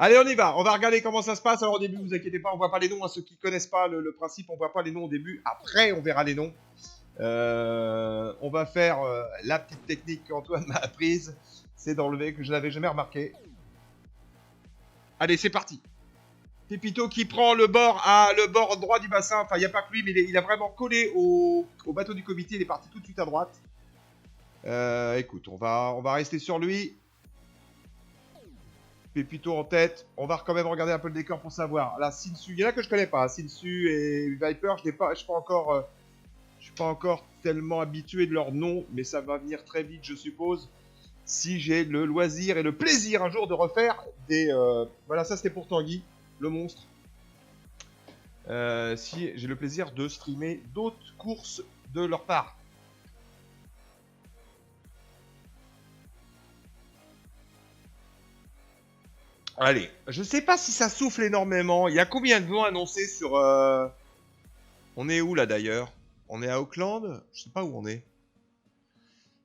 Allez, on y va. On va regarder comment ça se passe. Alors, au début, vous inquiétez pas, on voit pas les noms. À ceux qui connaissent pas le principe, on voit pas les noms au début. Après, on verra les noms. On va faire la petite technique qu'Antoine m'a apprise. C'est d'enlever, que je n'avais jamais remarqué. Allez, c'est parti. Pépito qui prend le bord droit du bassin. Enfin, il n'y a pas que lui, mais il a vraiment collé au bateau du comité. Il est parti tout de suite à droite. Écoute, on va rester sur lui. Pépito en tête. On va quand même regarder un peu le décor pour savoir. Là, Sinsu, il y en a que je connais pas. Sinsu et Viper, je suis pas encore tellement habitué de leur nom, mais ça va venir très vite, je suppose. Si j'ai le loisir et le plaisir un jour de refaire des... Voilà, ça c'était pour Tanguy, le monstre. Si j'ai le plaisir de streamer d'autres courses de leur part. Allez, je sais pas si ça souffle énormément. Il y a combien de vent annoncé sur... On est où là d'ailleurs? On est à Auckland? Je sais pas où on est.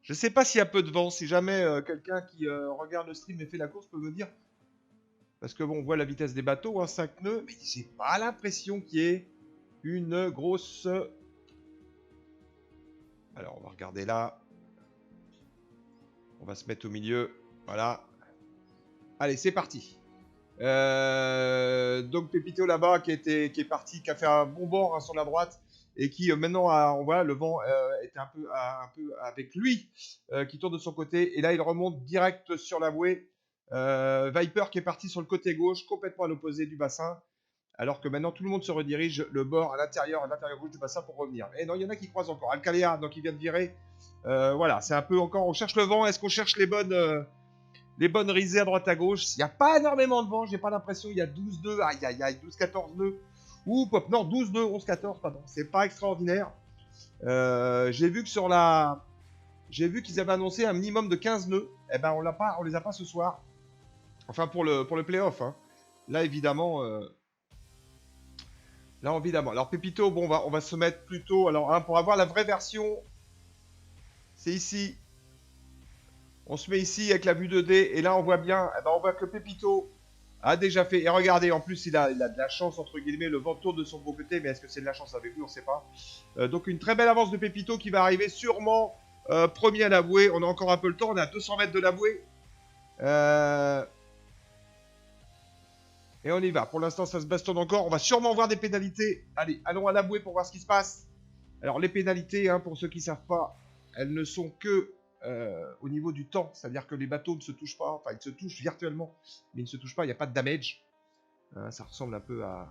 Je sais pas s'il y a peu de vent. Si jamais quelqu'un qui regarde le stream et fait la course peut me dire. Parce que bon, on voit la vitesse des bateaux, hein, 5 nœuds. Mais j'ai pas l'impression qu'il y ait une grosse... Alors, on va regarder là. On va se mettre au milieu. Voilà. Allez, c'est parti. Donc Pépito là-bas qui est parti, qui a fait un bon bord hein, sur la droite et qui maintenant on voit le vent est un peu avec lui qui tourne de son côté et là il remonte direct sur la bouée. Viper qui est parti sur le côté gauche complètement à l'opposé du bassin alors que maintenant tout le monde se redirige le bord à l'intérieur gauche du bassin pour revenir. Et non, il y en a qui croisent encore. Alcalea donc il vient de virer. Voilà, c'est un peu encore, on cherche le vent. Est-ce qu'on cherche les bonnes risées à droite à gauche? Il n'y a pas énormément de vent, j'ai pas l'impression. Il y a 12 nœuds, aïe aïe aïe, 12-14 nœuds. Ou non, 12 nœuds, 11-14, pardon. C'est pas extraordinaire. J'ai vu que j'ai vu qu'ils avaient annoncé un minimum de 15 nœuds. Eh ben, on les a pas ce soir. Enfin, pour le playoff. Hein. Là, évidemment. Alors, Pépito, bon, on va se mettre plutôt. Alors, hein, pour avoir la vraie version, c'est ici. On se met ici avec la vue 2D et là on voit bien, eh ben, on voit que Pépito a déjà fait. Et regardez, en plus il a de la chance entre guillemets, le vent tourne de son beau côté, mais est-ce que c'est de la chance avec lui? On ne sait pas. Donc une très belle avance de Pépito qui va arriver sûrement premier à la bouée. On a encore un peu le temps, on est à 200 mètres de la bouée. Et on y va. Pour l'instant ça se bastonne encore. On va sûrement voir des pénalités. Allez, allons à la bouée pour voir ce qui se passe. Alors les pénalités, hein, pour ceux qui ne savent pas, elles ne sont que au niveau du temps, c'est-à-dire que les bateaux ne se touchent pas, enfin ils se touchent virtuellement, mais ils ne se touchent pas, il n'y a pas de damage. Ça ressemble un peu à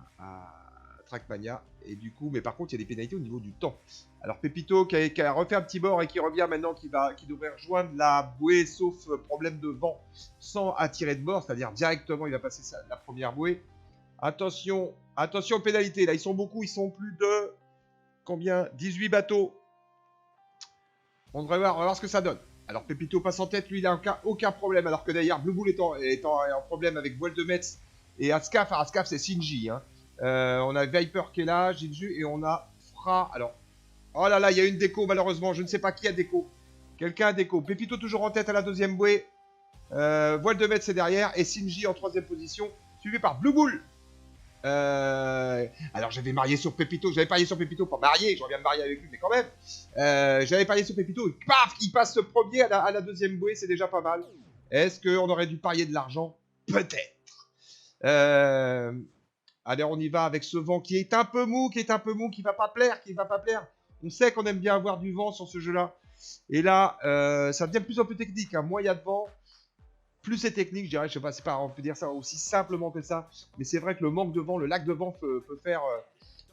Trackmania, et du coup, mais par contre il y a des pénalités au niveau du temps. Alors Pépito qui a refait un petit bord et qui revient maintenant, qui devrait rejoindre la bouée, sauf problème de vent, sans attirer de bord, c'est-à-dire directement il va passer la première bouée. Attention, attention aux pénalités, là ils sont beaucoup, ils sont plus de, combien? 18 bateaux. On va voir ce que ça donne. Alors Pépito passe en tête, lui il n'a aucun problème, alors que d'ailleurs Blue Bull est en problème avec Voile de Metz et Ascaf. Alors Ascaf c'est Shinji. Hein. On a Viper qui est là, Jinju, et on a Fra. Alors, oh là là, il y a une déco malheureusement, je ne sais pas qui a déco. Quelqu'un a déco. Pépito toujours en tête à la deuxième bouée. Voile de Metz c'est derrière, et Shinji en troisième position, suivi par Blue Bull. Alors j'avais parié sur Pépito pour marier, je reviens de marier avec lui, mais quand même. J'avais parié sur Pépito, et paf, il passe premier à la deuxième bouée, c'est déjà pas mal. Est-ce qu'on aurait dû parier de l'argent? Peut-être. Allez, on y va avec ce vent qui est un peu mou, qui va pas plaire, On sait qu'on aime bien avoir du vent sur ce jeu-là. Et là, ça devient de plus en plus technique. Hein. Moins il y a de vent, plus c'est technique, je dirais, je sais pas, c'est pas, on peut dire ça aussi simplement que ça, mais c'est vrai que le manque de vent, le lac de vent peut faire,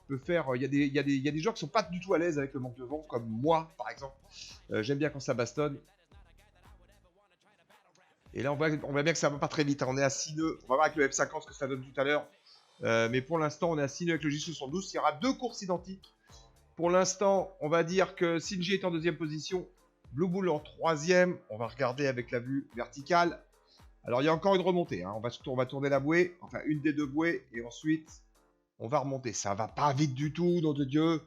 il y a des joueurs qui sont pas du tout à l'aise avec le manque de vent, comme moi par exemple. J'aime bien quand ça bastonne. Et là on voit bien que ça va pas très vite, hein. On est à 6 nœuds, on va voir avec le F50 ce que ça donne tout à l'heure. Mais pour l'instant on est à 6 nœuds avec le J72, il y aura 2 courses identiques. Pour l'instant, on va dire que Shinji est en deuxième position, Blue Bull en troisième, on va regarder avec la vue verticale. Alors, il y a encore une remontée. Hein. On va tourner la bouée, enfin une des deux bouées, et ensuite, on va remonter. Ça va pas vite du tout, nom de Dieu.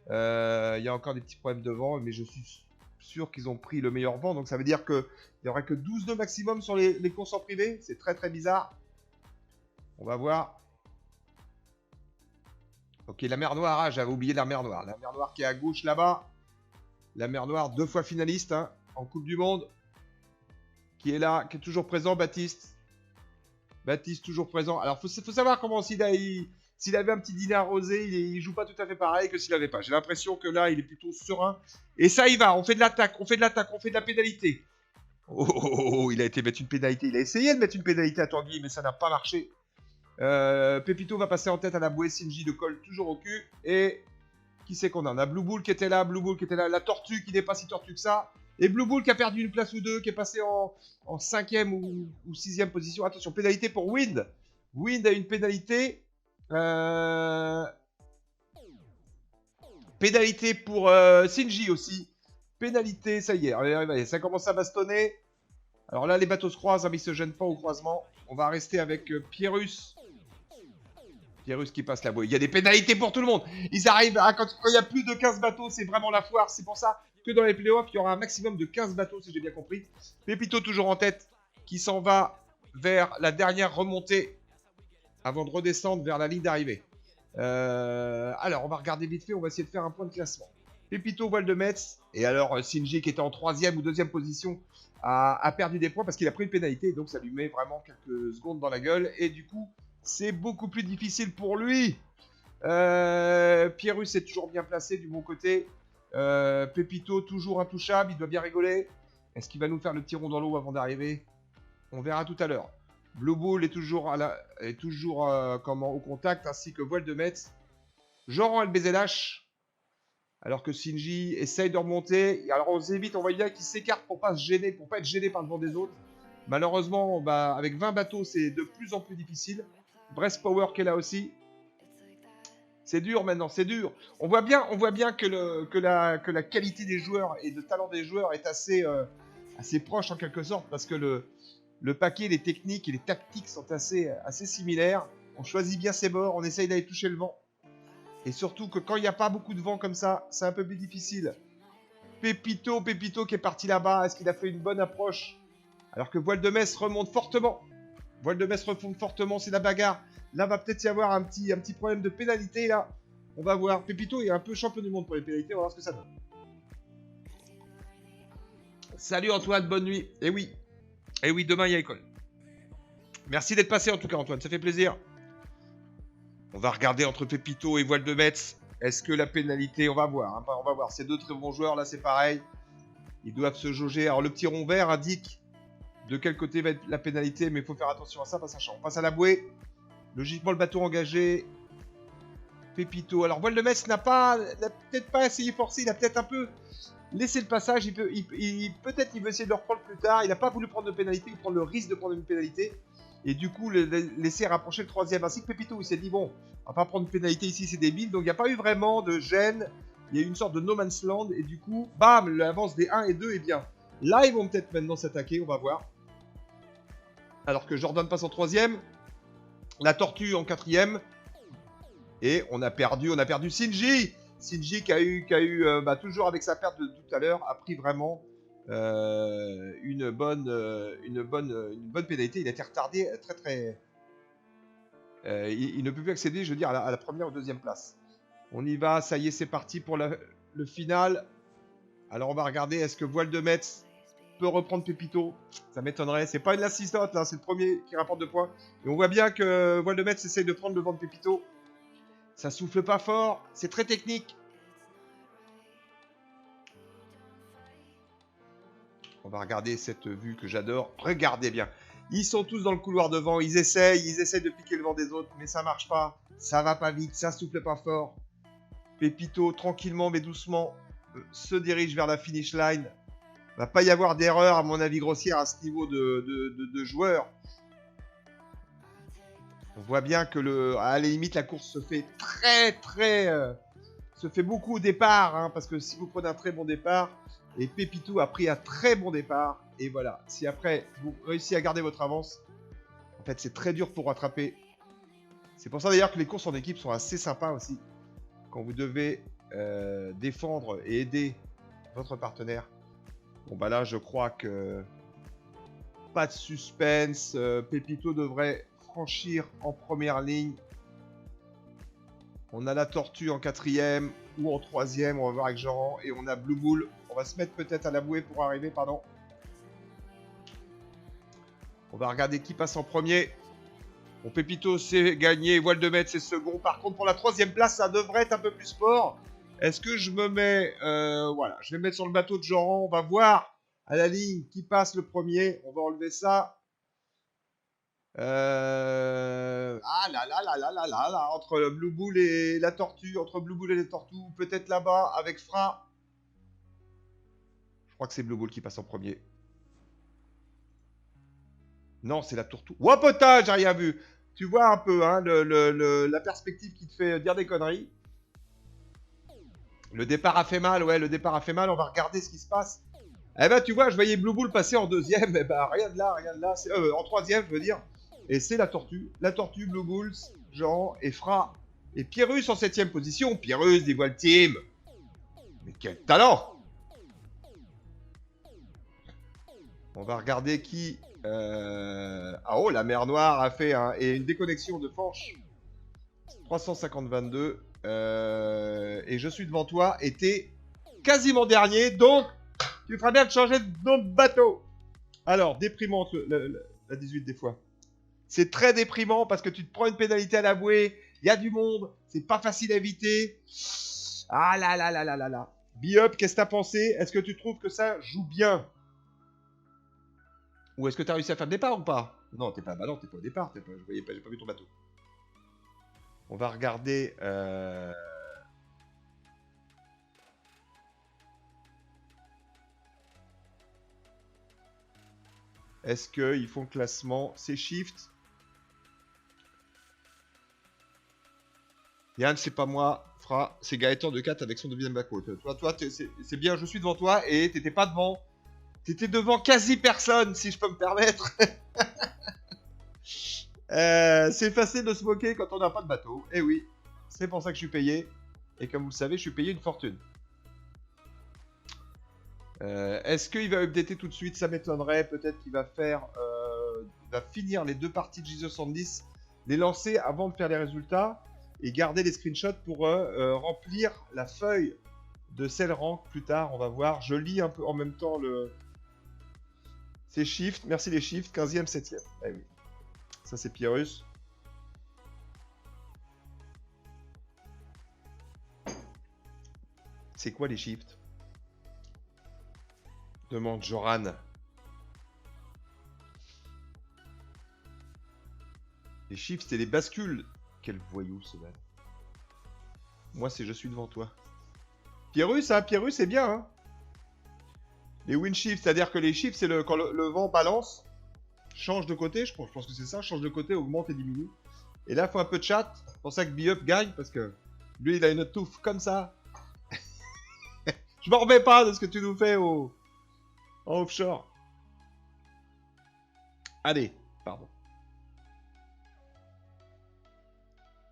Il y a encore des petits problèmes de vent, mais je suis sûr qu'ils ont pris le meilleur vent. Donc, ça veut dire qu'il n'y aurait que 12 nœuds maximum sur les courses en privé. C'est très, très bizarre. On va voir. Ok, la mer Noire. Ah, j'avais oublié la mer Noire. La mer Noire qui est à gauche là-bas. La mer Noire, 2 fois finaliste hein, en Coupe du Monde. Qui est là, qui est toujours présent, Baptiste. Baptiste, toujours présent. Alors, faut savoir comment s'il avait un petit dîner arrosé, il joue pas tout à fait pareil que s'il avait pas. J'ai l'impression que là, il est plutôt serein. Et ça, il va. On fait de l'attaque, on fait de l'attaque, on fait de la pénalité. Oh, oh, oh, oh, il a été mettre une pénalité. Il a essayé de mettre une pénalité à Tanguy, mais ça n'a pas marché. Pépito va passer en tête à la bouée. Sinji de colle toujours au cul. Et qui c'est qu'on a? On a Blue Bull qui était là, Blue Bull qui était là. La tortue qui n'est pas si tortue que ça. Et Blue Bull qui a perdu une place ou deux, qui est passé en 5e ou 6e position. Attention, pénalité pour Wind. Wind a une pénalité. Pénalité pour Sinji aussi. Pénalité, ça y est. Allez, ça commence à bastonner. Alors là, les bateaux se croisent, hein, mais ils se gênent pas au croisement. On va rester avec Pierrus. Pierrus qui passe la bouée. Il y a des pénalités pour tout le monde. Ils arrivent à quand il y a plus de 15 bateaux, c'est vraiment la foire. C'est pour ça que dans les playoffs, il y aura un maximum de 15 bateaux, si j'ai bien compris. Pépito toujours en tête, qui s'en va vers la dernière remontée avant de redescendre vers la ligne d'arrivée. Alors, on va regarder vite fait, on va essayer de faire un point de classement. Pépito, voile de Metz. Et alors, Sinji, qui était en 3e ou 2e position, a perdu des points parce qu'il a pris une pénalité. Donc, ça lui met vraiment quelques secondes dans la gueule. Et du coup, c'est beaucoup plus difficile pour lui. Pierrus est toujours bien placé du bon côté. Pépito, toujours intouchable. Il doit bien rigoler. Est-ce qu'il va nous faire le petit rond dans l'eau avant d'arriver? On verra tout à l'heure. Blue Bull est toujours, au contact, ainsi que Voile de Metz. Joran LBZH. Alors que Sinji essaye de remonter. Alors on évite, on voit bien qu'il s'écarte pour pas se gêner, pour pas être gêné par le vent des autres. Malheureusement, avec 20 bateaux, c'est de plus en plus difficile. Brest Power qui est là aussi. C'est dur maintenant, c'est dur. On voit bien que la qualité des joueurs et le talent des joueurs est assez proche en quelque sorte, parce que le paquet, les techniques et les tactiques sont assez similaires. On choisit bien ses bords, on essaye d'aller toucher le vent. Et surtout que quand il n'y a pas beaucoup de vent comme ça, c'est un peu plus difficile. Pépito qui est parti là-bas, est-ce qu'il a fait une bonne approche? Alors que Voile de Metz remonte fortement. Voile de Metz remonte fortement, c'est la bagarre. Là, va peut-être y avoir un petit problème de pénalité, là. On va voir. Pépito est un peu champion du monde pour les pénalités, on va voir ce que ça donne. Salut Antoine, bonne nuit. Eh oui, demain il y a école. Merci d'être passé en tout cas Antoine, ça fait plaisir. On va regarder entre Pépito et Voile de Metz. Est-ce que la pénalité, on va voir. Hein, on va voir. Ces deux très bons joueurs, là, c'est pareil. Ils doivent se jauger. Alors, le petit rond vert indique de quel côté va être la pénalité, mais il faut faire attention à ça, pas sachant. On passe à la bouée. Logiquement, le bateau engagé. Pépito. Alors, Voile de Metz n'a peut-être pas essayé forcer. Il a peut-être un peu laissé le passage. Peut-être il veut essayer de le reprendre plus tard. Il n'a pas voulu prendre de pénalité. Il prend le risque de prendre une pénalité. Et du coup, laisser rapprocher le 3e. Ainsi que Pépito, il s'est dit, bon, on va pas prendre une pénalité ici, c'est débile. Donc, il n'y a pas eu vraiment de gêne. Il y a eu une sorte de no man's land. Et du coup, bam, l'avance des 1 et 2 est bien. Là, ils vont peut-être maintenant s'attaquer, on va voir. Alors que Jordan passe en 3e. La Tortue en 4e. Et on a perdu Sinji. Sinji qui a eu toujours avec sa perte de tout à l'heure, a pris vraiment une bonne pénalité. Il a été retardé très. Il ne peut plus accéder, je veux dire, à la première ou deuxième place. On y va, ça y est, c'est parti pour le final. Alors on va regarder, est-ce que Voile de Metz peut reprendre Pépito? Ça m'étonnerait, c'est pas une assistote là, c'est le premier qui rapporte 2 points. Et on voit bien que Voile de Metz essaye de prendre le vent de Pépito. Ça souffle pas fort, c'est très technique. On va regarder cette vue que j'adore. Regardez bien. Ils sont tous dans le couloir devant. Ils essayent de piquer le vent des autres. Mais ça marche pas. Ça va pas vite. Ça souffle pas fort. Pépito, tranquillement mais doucement, se dirige vers la finish line. Il va pas y avoir d'erreur, à mon avis, grossière à ce niveau de joueur. On voit bien que à la limite, la course se fait se fait beaucoup au départ. Hein, parce que si vous prenez un très bon départ... Et Pépito a pris un très bon départ. Et voilà, si après vous réussissez à garder votre avance, en fait c'est très dur pour rattraper. C'est pour ça d'ailleurs que les courses en équipe sont assez sympas aussi. Quand vous devez défendre et aider votre partenaire. Bon bah là je crois que pas de suspense. Pépito devrait franchir en première ligne. On a la tortue en 4e ou en 3e, on va voir avec Jean. Et on a Blue Bull. On va se mettre peut-être à la bouée pour arriver, pardon. On va regarder qui passe en premier. Bon, Pépito, c'est gagné. Voile de Metz, c'est second. Par contre, pour la 3e place, ça devrait être un peu plus sport. Est-ce que je me mets... voilà, je vais me mettre sur le bateau de Jean. On va voir à la ligne qui passe le premier. On va enlever ça. Ah là là là là là là là. Entre le Blue Bull et la tortue. Entre Blue Bull et les tortues. Peut-être là-bas avec Fra. Je crois que c'est Blue Bull qui passe en premier. Non, c'est la tortue. Ouah, putain, j'ai rien vu. Tu vois un peu hein, la perspective qui te fait dire des conneries. Le départ a fait mal, ouais, le départ a fait mal. On va regarder ce qui se passe. Eh ben, tu vois, je voyais Blue Bull passer en 2e. Eh ben, rien de là, rien de là. En 3e, je veux dire. Et c'est la tortue. La tortue, Blue Bulls, Jean et Fra. Et Pierrus en 7e position. Pierrus des Voile Team. Mais quel talent! On va regarder qui... Ah oh, la mer Noire a fait et une déconnexion de Fanche. 350-22. Et je suis devant toi. Et t'es quasiment dernier. Donc, tu feras bien de changer de nom de bateau. Alors, déprimante la 18 des fois. C'est très déprimant parce que tu te prends une pénalité à la bouée. Il y a du monde. C'est pas facile à éviter. Ah là là là là là là. Be-up, qu'est-ce que t'as pensé? Est-ce que tu trouves que ça joue bien? Ou est-ce que tu as réussi à faire le départ ou pas? Non, t'es pas. Bah non, t'es pas au départ. J'ai pas vu ton bateau. On va regarder. Est-ce qu'ils font le classement? C'est Shift. Yann, c'est pas moi. Fra, c'est Gaëtan de 4 avec son deuxième bateau. Toi, c'est bien, je suis devant toi et t'étais pas devant. T'étais devant quasi personne, si je peux me permettre. C'est facile de se moquer quand on n'a pas de bateau. Eh oui, c'est pour ça que je suis payé. Et comme vous le savez, je suis payé une fortune. Est-ce qu'il va updater tout de suite? Ça m'étonnerait. Peut-être qu'il va faire... il va finir les deux parties de J70, les lancer avant de faire les résultats et garder les screenshots pour remplir la feuille de Cell Rank plus tard. On va voir. Je lis un peu en même temps le... C'est Shift. Merci les Shift. 15e, 7e. Eh oui. Ça, c'est Pierrus. C'est quoi les shifts? Demande Joran. Les shifts, c'est les bascules. Quel voyou, ce mec. Moi, c'est je suis devant toi. Pierrus, hein, Pierrus, c'est bien, hein. Les wind shifts, c'est-à-dire que les shifts, c'est quand le vent balance, change de côté, je pense que c'est ça, change de côté, augmente et diminue. Et là, il faut un peu de chat. C'est pour ça que Be-Up gagne, parce que lui, il a une touffe comme ça. Je m'en remets pas de ce que tu nous fais en offshore. Allez, pardon.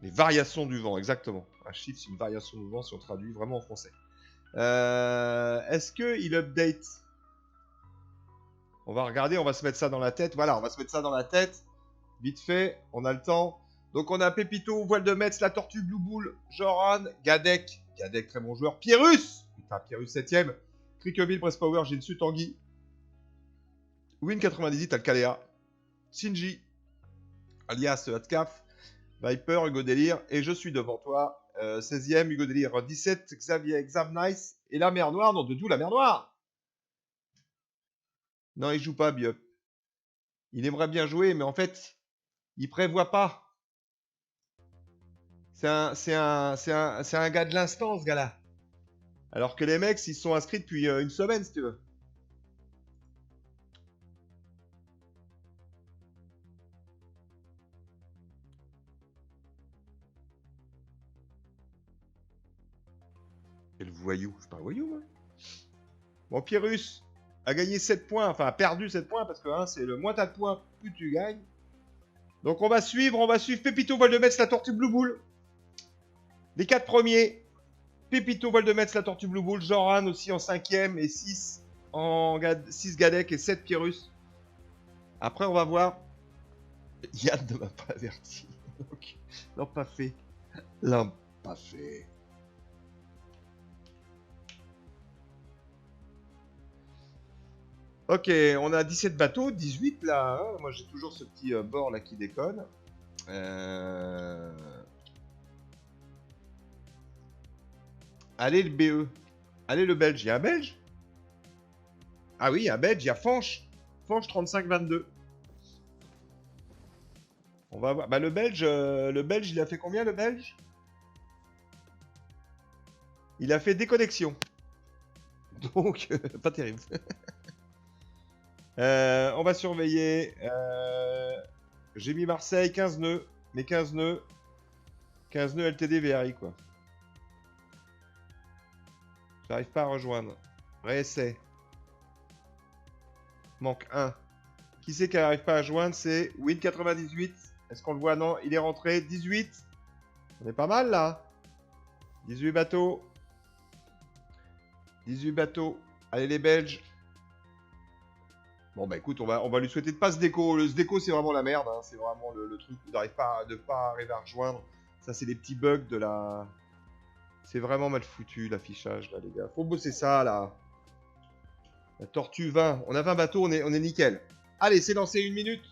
Les variations du vent, exactement. Un shift, c'est une variation du vent si on traduit vraiment en français. Est-ce qu'il update? On va regarder, on va se mettre ça dans la tête. Voilà, on va se mettre ça dans la tête. Vite fait, on a le temps. Donc on a Pépito, Voile de Metz, la Tortue, Blue Bull, Joran, Gadek. Gadek, très bon joueur. Pierrus! Putain, Pierrus 7ème. Crickeville, Presspower, Jinsu, Tanguy. Win 98, Alcalea. Shinji, alias Hatcaf. Viper, Hugo Délire. Et je suis devant toi. 16ème, Hugo Délire. 17, Xavier, Exam Nice. Et la mer Noire, non, de tout, la mer Noire. Non, il joue pas, Biop. Il aimerait bien jouer, mais en fait, il prévoit pas. C'est un gars de l'instant, ce gars-là. Alors que les mecs, ils sont inscrits depuis une semaine, si tu veux. Quel voyou. Je suis pas un voyou, moi. Bon, Pierrus a gagné 7 points. Enfin, a perdu 7 points, parce que hein, c'est le moins t'as de points, plus tu gagnes. Donc on va suivre Pépito, Voile de Metz, la Tortue, Blue Bull. Les 4 premiers. Pépito, Voile de Metz, la Tortue, Blue Bull. Joran aussi en 5ème et 6 en 6 Gadek et 7 Pierrus. Après, on va voir Yann ne m'a pas averti. Donc, non, pas fait. Non, pas fait. Ok, on a 17 bateaux, 18 là. Hein. Moi j'ai toujours ce petit bord là qui déconne. Allez le BE. Allez le Belge. Il y a un Belge? Ah oui, il y a un Belge, il y a Fanche. Fanche 35-22. On va voir. Bah le Belge, il a fait combien le Belge? Il a fait déconnexion. Donc, pas terrible. On va surveiller. J'ai mis Marseille, 15 nœuds. Mais 15 nœuds. 15 nœuds LTD VRI, quoi. J'arrive pas à rejoindre. Réessai. Manque 1. Qui c'est qui n'arrive pas à joindre? C'est Win98. Est-ce qu'on le voit? Non, il est rentré. 18. On est pas mal, là. 18 bateaux. 18 bateaux. Allez, les Belges. Bon, bah écoute, on va lui souhaiter de pas se déco. Le déco, c'est vraiment la merde. Hein. C'est vraiment le truc où de pas arriver à rejoindre. Ça, c'est des petits bugs de la... C'est vraiment mal foutu, l'affichage, là, les gars. Faut bosser ça, là. La Tortue 20. On a 20 bateaux, on est nickel. Allez, c'est lancé, 1 minute.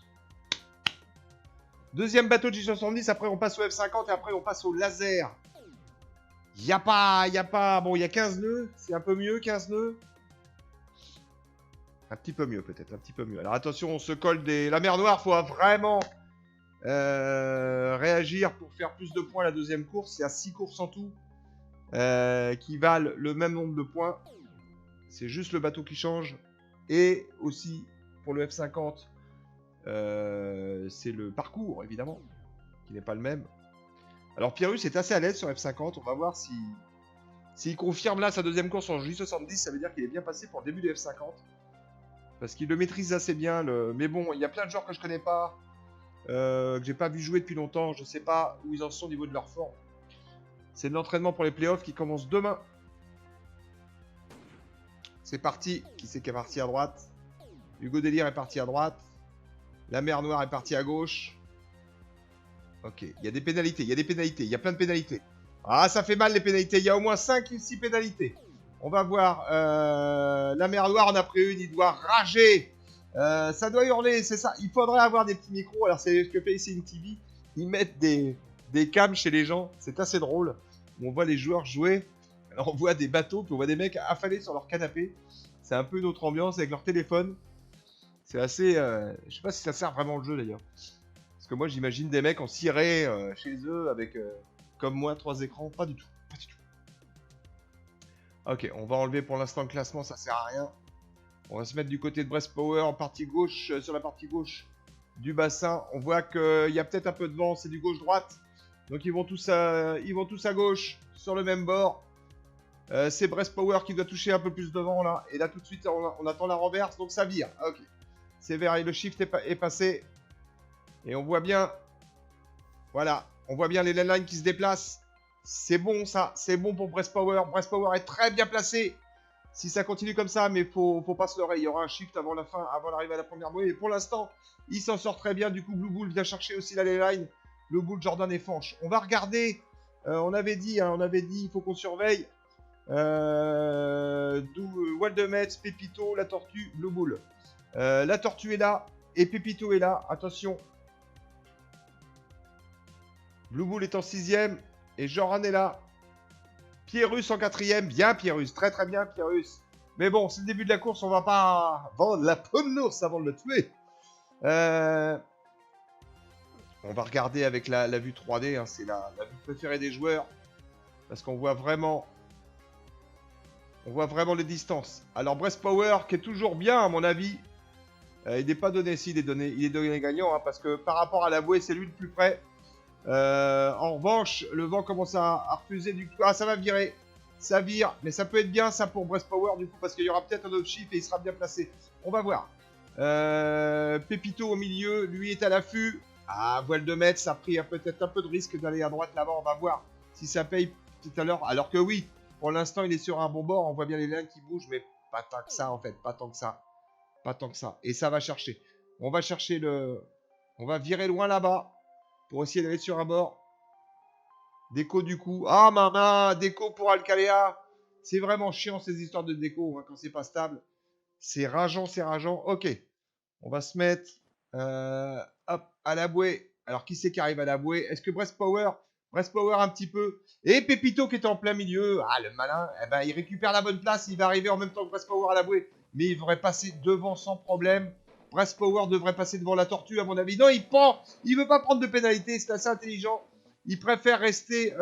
Deuxième bateau de J70, après on passe au F50 et après on passe au laser. Y a pas... Bon, il y a 15 nœuds. C'est un peu mieux, 15 nœuds. Un petit peu mieux, peut-être. Un petit peu mieux. Alors attention, on se colle des... La mer Noire, faut vraiment réagir pour faire plus de points la deuxième course. C'est à 6 courses en tout. Qui valent le même nombre de points. C'est juste le bateau qui change. Et aussi, pour le F50, c'est le parcours, évidemment, qui n'est pas le même. Alors, Pyrrhus est assez à l'aise sur F50. On va voir s'il confirme là sa deuxième course en J70. Ça veut dire qu'il est bien passé pour le début du F50. Parce qu'il le maîtrise assez bien. Mais bon, il y a plein de joueurs que je connais pas. Que j'ai pas vu jouer depuis longtemps. Je sais pas où ils en sont au niveau de leur forme. C'est de l'entraînement pour les playoffs qui commence demain. C'est parti. Qui c'est qui est parti à droite? Hugo Délire est parti à droite. La mer Noire est partie à gauche. Ok, il y a des pénalités, il y a des pénalités, il y a plein de pénalités. Ah, ça fait mal les pénalités, il y a au moins 5 ou 6 pénalités. On va voir. La mer Noire en a pris une, il doit rager. Ça doit hurler, c'est ça. Il faudrait avoir des petits micros. Alors, c'est ce que fait ici une TV. Ils mettent des cams chez les gens. C'est assez drôle. On voit les joueurs jouer. On voit des bateaux, puis on voit des mecs affalés sur leur canapé. C'est un peu une autre ambiance avec leur téléphone. C'est assez... je sais pas si ça sert vraiment le jeu d'ailleurs. Parce que moi j'imagine des mecs en ciré chez eux avec, comme moi, 3 écrans. Pas du tout. Pas du tout. Ok, on va enlever pour l'instant le classement, ça sert à rien. On va se mettre du côté de Brest Power en partie gauche, sur la partie gauche du bassin. On voit qu'il y a peut-être un peu de vent, c'est du gauche-droite. Donc ils vont tous à gauche, sur le même bord. C'est Brest Power qui doit toucher un peu plus de vent là. Et là tout de suite on attend la renverse, donc ça vire. Ok. C'est vert et le shift est passé. Et on voit bien... Voilà, on voit bien les lines qui se déplacent. C'est bon ça, c'est bon pour Brest Power. Brest Power est très bien placé. Si ça continue comme ça, mais faut pas se leurrer. Il y aura un shift avant la fin, avant l'arrivée à la première bouée. Et pour l'instant, il s'en sort très bien. Du coup, Blue Bull vient chercher aussi la line. Blue Bull, Jordan et Fanche. On va regarder. On avait dit, il faut qu'on surveille. Waldemetz, Pépito, la tortue, Blue Bull. La tortue est là et Pépito est là. Attention. Blue Bull est en 6ème et Joran est là. Pyrrhus en 4ème. Bien Pyrrhus, très très bien Pyrrhus. Mais bon, c'est le début de la course, on va pas vendre la pomme d'ours avant de le tuer. On va regarder avec la vue 3D, hein, c'est la vue préférée des joueurs. Parce qu'on voit vraiment... On voit vraiment les distances. Alors Brest Power, qui est toujours bien à mon avis. Il n'est pas donné, si, il est donné gagnant, hein, parce que par rapport à la bouée, c'est lui le plus près. En revanche, le vent commence à refuser du coup. Ah, ça va virer. Ça vire, mais ça peut être bien ça pour Brest Power du coup, parce qu'il y aura peut-être un autre shift et il sera bien placé. On va voir. Pépito au milieu, lui est à l'affût. Ah, voile de mètre, ça a pris peut-être un peu de risque d'aller à droite là-bas. On va voir si ça paye tout à l'heure. Alors que oui, pour l'instant, il est sur un bon bord. On voit bien les lignes qui bougent, mais pas tant que ça en fait. Pas tant que ça. Pas tant que ça. Et ça va chercher. On va chercher le On va virer loin là-bas pour essayer d'aller sur un bord. Déco du coup. Ah maman, déco pour Alcalea. C'est vraiment chiant ces histoires de déco hein, quand c'est pas stable. C'est rageant, c'est rageant. Ok. On va se mettre hop, à la bouée. Alors qui c'est qui arrive à la bouée? Est-ce que Brest Power un petit peu. Et Pépito qui était en plein milieu. Ah le malin. Eh ben, il récupère la bonne place. Il va arriver en même temps que Brest Power à la bouée. Mais il devrait passer devant sans problème. Brest Power devrait passer devant la tortue à mon avis. Non, il prend. Il veut pas prendre de pénalité. C'est assez intelligent. Il préfère rester,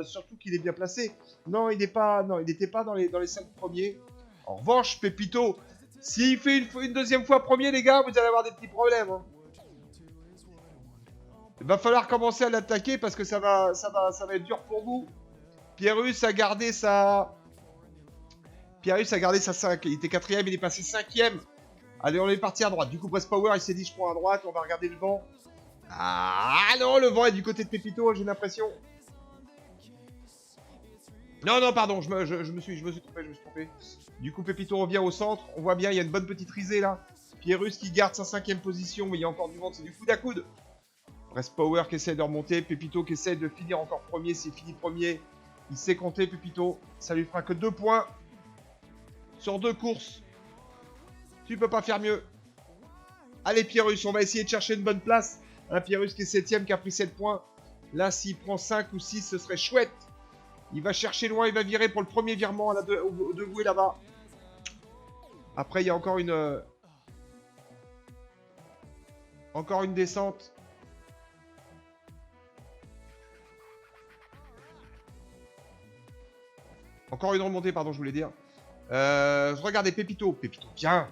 surtout qu'il est bien placé. Non, il n'était pas dans les 5 premiers. En revanche, Pépito, s'il fait une deuxième fois premier, les gars, vous allez avoir des petits problèmes. Hein. Il va falloir commencer à l'attaquer parce que ça va être dur pour vous. Pierrus a gardé sa 5. Il était 4ème, il est passé 5ème. Allez, on est parti à droite. Du coup, Brest Power, il s'est dit, je prends à droite, on va regarder le vent. Ah non, le vent est du côté de Pépito, j'ai l'impression. Non, pardon, je me suis trompé. Du coup, Pépito revient au centre. On voit bien, il y a une bonne petite risée là. Pierrus qui garde sa 5ème position, mais il y a encore du vent, c'est du coude à coude. Brest Power qui essaie de remonter. Pépito qui essaie de finir encore premier. S'il finit premier, il sait compter, Pépito. Ça lui fera que 2 points sur 2 courses. Tu peux pas faire mieux. Allez, Pierrus, on va essayer de chercher une bonne place. Un Pierrus qui est 7ème, qui a pris 7 points. Là, s'il prend 5 ou 6, ce serait chouette. Il va chercher loin, il va virer pour le premier virement à de bouée là-bas. Après, il y a encore une descente. Encore une remontée, pardon, je voulais dire. Regardez, Pépito. Pépito, bien.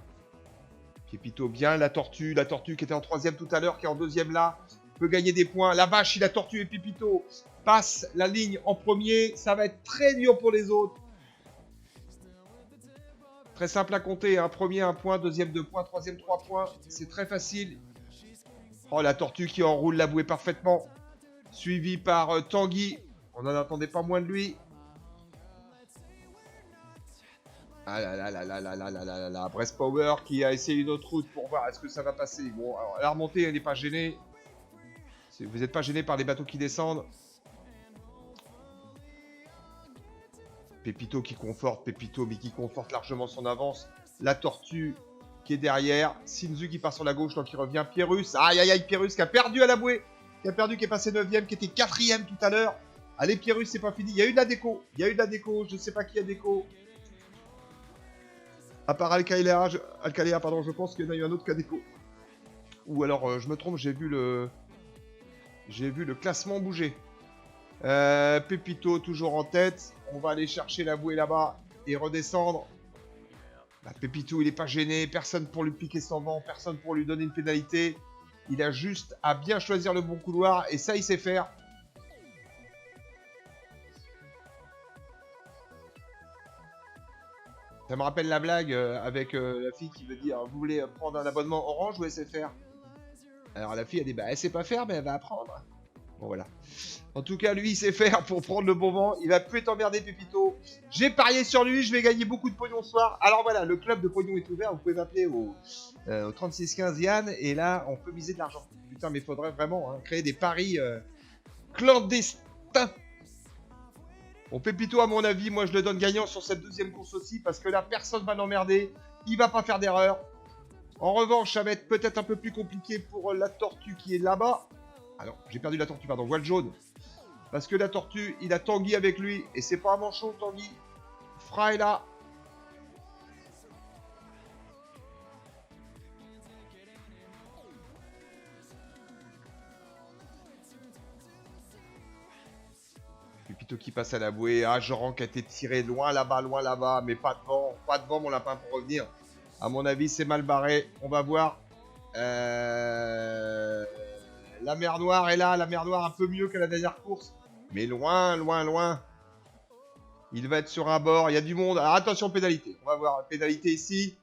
Pépito, bien. La tortue qui était en 3ème tout à l'heure, qui est en 2ème là. Peut gagner des points. La vache, il a tortue et Pépito passe la ligne en premier. Ça va être très dur pour les autres. Très simple à compter. Hein. Premier, 1 point. Deuxième, 2 points. Troisième, 3 points. C'est très facile. Oh, la tortue qui enroule la bouée parfaitement. Suivi par Tanguy. On n'en attendait pas moins de lui. Ah là. Brest Power qui a essayé une autre route pour voir est-ce que ça va passer. Bon, alors, la remontée, elle n'est pas gênée. Vous n'êtes pas gêné par les bateaux qui descendent. Pépito qui conforte, mais qui conforte largement son avance. La tortue qui est derrière. Sinzu qui part sur la gauche, donc il revient. Pierrus, aïe, Pierrus qui a perdu à la bouée. Qui est passé 9ème, qui était 4ème tout à l'heure. Allez, Pierrus, c'est pas fini. Il y a eu de la déco. Je ne sais pas qui a déco. À part Alcalea, je pense qu'il y en a eu un autre qui a déco. Ou alors, je me trompe, j'ai vu le classement bouger. Pépito toujours en tête. On va aller chercher la bouée là-bas et redescendre. Bah, Pépito, il n'est pas gêné. Personne pour lui piquer son vent. Personne pour lui donner une pénalité. Il a juste à bien choisir le bon couloir. Et ça, il sait faire. Ça me rappelle la blague avec la fille qui veut dire vous voulez prendre un abonnement Orange ou SFR? Alors la fille a dit bah elle sait pas faire mais elle va apprendre. Bon voilà. En tout cas lui il sait faire pour prendre le bon vent. Il va plus être emmerdé Pépito. J'ai parié sur lui, je vais gagner beaucoup de pognon ce soir. Alors voilà, le club de pognon est ouvert. Vous pouvez m'appeler au 3615 Yann et là on peut miser de l'argent. Putain mais il faudrait vraiment créer des paris clandestins. Bon, Pépito, à mon avis, moi je le donne gagnant sur cette deuxième course aussi, parce que là, personne va l'emmerder, il va pas faire d'erreur. En revanche, ça va être peut-être un peu plus compliqué pour la tortue qui est là-bas. Ah non, j'ai perdu la tortue, pardon, voile jaune. Parce que la tortue, il a Tanguy avec lui, et c'est pas un manchon, Tanguy. Fra est là. Pépito qui passe à la bouée. Ah, Joran qui a été tiré loin là-bas, mais pas de vent, mon lapin, pour revenir. À mon avis, c'est mal barré. On va voir. La mer Noire est là. La mer Noire un peu mieux que la dernière course. Mais loin. Il va être sur un bord. Il y a du monde. Alors attention, pénalité. On va voir pénalité ici.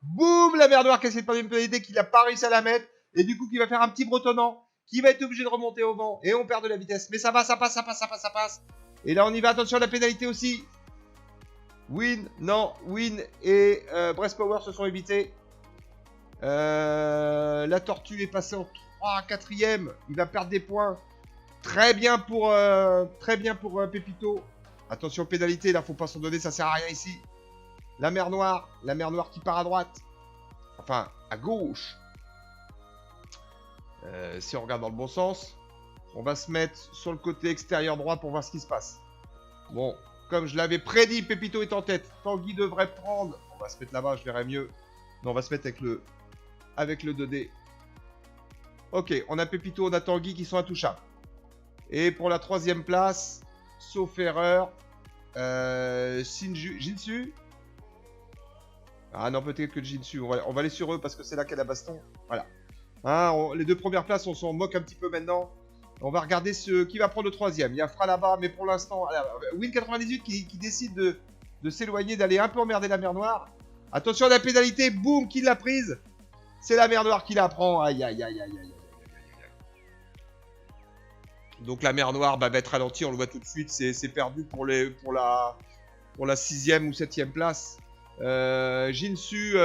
Boum, la mer Noire qui essaie de prendre une pénalité qu'il n'a pas réussi à la mettre. Et du coup, qui va faire un petit bretonnant. Qui va être obligé de remonter au vent. Et on perd de la vitesse. Mais ça va, ça passe. Et là, on y va. Attention à la pénalité aussi. Win et Brest Power se sont évités. La tortue est passée en Ah, quatrième. Il va perdre des points. Très bien pour Pépito. Attention, pénalité, là, faut pas s'en donner, ça sert à rien ici. La mer Noire qui part à droite. Enfin, à gauche. Si on regarde dans le bon sens, on va se mettre sur le côté extérieur droit pour voir ce qui se passe. Bon, comme je l'avais prédit, Pépito est en tête. Tanguy devrait prendre. On va se mettre là-bas, je verrai mieux. Non, on va se mettre avec le 2D. Ok, on a Pépito, on a Tanguy qui sont intouchables. Et pour la troisième place, sauf erreur, Jinsu. Ah non, peut-être que Jinsu. On va aller sur eux parce que c'est là qu'il y a la baston. Voilà. Hein, les deux premières places, on s'en moque un petit peu maintenant. On va regarder qui va prendre le troisième. Il y a Fra là-bas, mais pour l'instant, Win98 qui décide de s'éloigner, d'aller un peu emmerder la mer Noire. Attention à la pénalité, boum, qui l'a prise. C'est la mer Noire qui la prend. Aïe, aïe, aïe, aïe, aïe. Donc la mer Noire va être ralentie, on le voit tout de suite. C'est perdu pour la 6e ou 7e place. Jinsu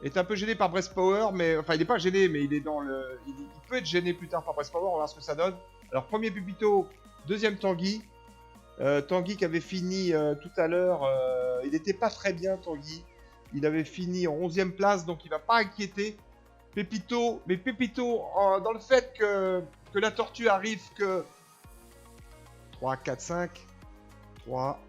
est un peu gêné par Breast Power, mais enfin il n'est pas gêné, mais il est dans le, il peut être gêné plus tard par Breast Power. On va voir ce que ça donne. Alors premier Pépito, deuxième Tanguy. Tanguy qui avait fini tout à l'heure, il n'était pas très bien Tanguy. Il avait fini en 11e place, donc il va pas inquiéter. Pépito, mais Pépito, dans le fait que la tortue arrive que 3, 4, 5, 3,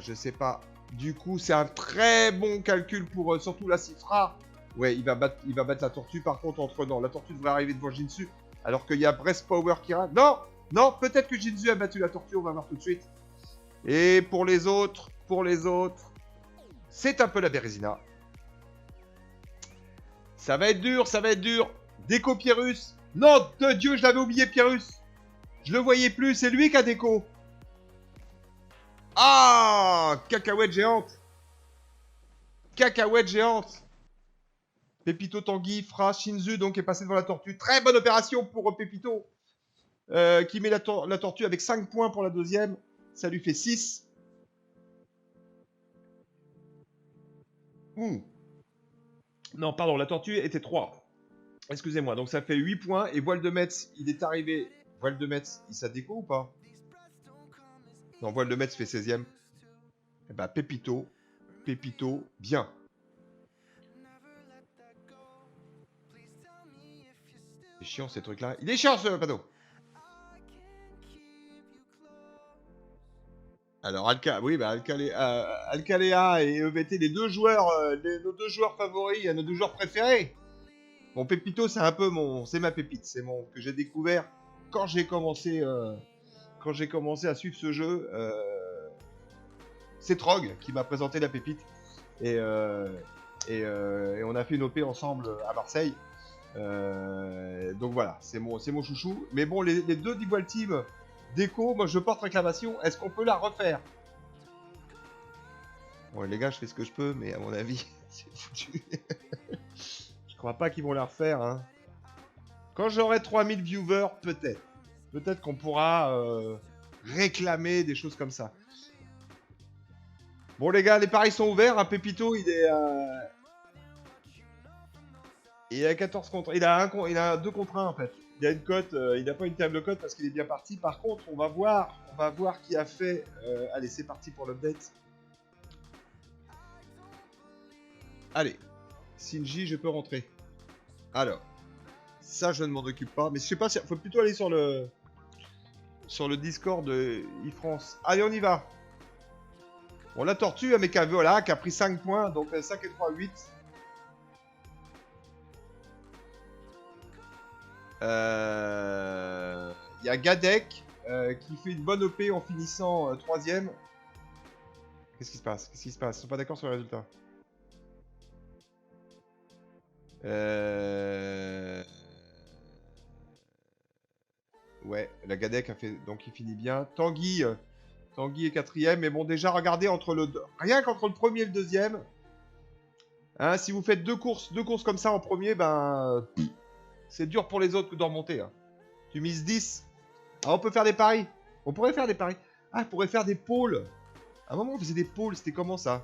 je sais pas. Du coup, c'est un très bon calcul pour surtout la Cifra. Ouais, il va battre la tortue. Par contre, non, la tortue devrait arriver devant Jinsu. Alors qu'il y a Breast Power qui arrive. Non, non, peut-être que Jinsu a battu la tortue. On va voir tout de suite. Et pour les autres, c'est un peu la Bérésina. Ça va être dur, ça va être dur. Déco Pierrus. Non, de Dieu, je l'avais oublié, Pierrus. Je le voyais plus, c'est lui qui a déco. Ah, cacahuète géante. Cacahuète géante. Pépito Tanguy, Fra, Shinzu, donc est passé devant la tortue. Très bonne opération pour Pépito. Qui met la tortue avec 5 points pour la deuxième. Ça lui fait 6. Non, pardon, la tortue était 3. Excusez-moi, donc ça fait 8 points. Et Voile de Metz, il est arrivé. Voile de Metz, il s'a déco ou pas? Non, Voile de Metz fait 16ème. Eh ben, Pépito, bien. C'est chiant ces trucs-là. Il est chiant ce panneau. Alors, Alcalea et EVT, les deux joueurs, nos deux joueurs favoris, nos deux joueurs préférés. Bon, Pépito, c'est un peu c'est ma pépite, que j'ai découvert quand j'ai commencé à suivre ce jeu. C'est Trog qui m'a présenté la pépite et on a fait une OP ensemble à Marseille. Donc voilà, c'est mon chouchou. Mais bon, les deux d'Equal Team déco, moi je porte réclamation. Est-ce qu'on peut la refaire? Bon les gars, je fais ce que je peux, mais à mon avis, c'est foutu. Je crois pas qu'ils vont la refaire. Hein. Quand j'aurai 3000 viewers, peut-être. Peut-être qu'on pourra réclamer des choses comme ça. Bon les gars, les paris sont ouverts. Hein. Pépito, il est à 14 contre. Il a 2 contre 1 en fait. Il a une cote, il n'a pas une terrible cote parce qu'il est bien parti. Par contre, on va voir qui a fait. Allez, c'est parti pour l'update. Allez, Shinji, je peux rentrer. Alors, ça je ne m'en occupe pas, mais je sais pas, faut plutôt aller sur le Discord de eFrance. Allez, on y va. Bon, la tortue, mais qui a pris 5 points, donc 5 et 3, 8. Il y a Gadek qui fait une bonne OP en finissant 3ème. Qu'est-ce qui se passe? Ils sont pas d'accord sur le résultat. Ouais, la Gadek a fait, donc il finit bien. Tanguy est 4ème, mais bon, déjà regardez rien qu'entre le premier et le deuxième. Hein, si vous faites deux courses comme ça en premier, ben c'est dur pour les autres que de remonter. Hein. Tu mises 10. Ah, on peut faire des paris. On pourrait faire des paris. Ah, on pourrait faire des pôles. À un moment, on faisait des pôles. C'était comment ça?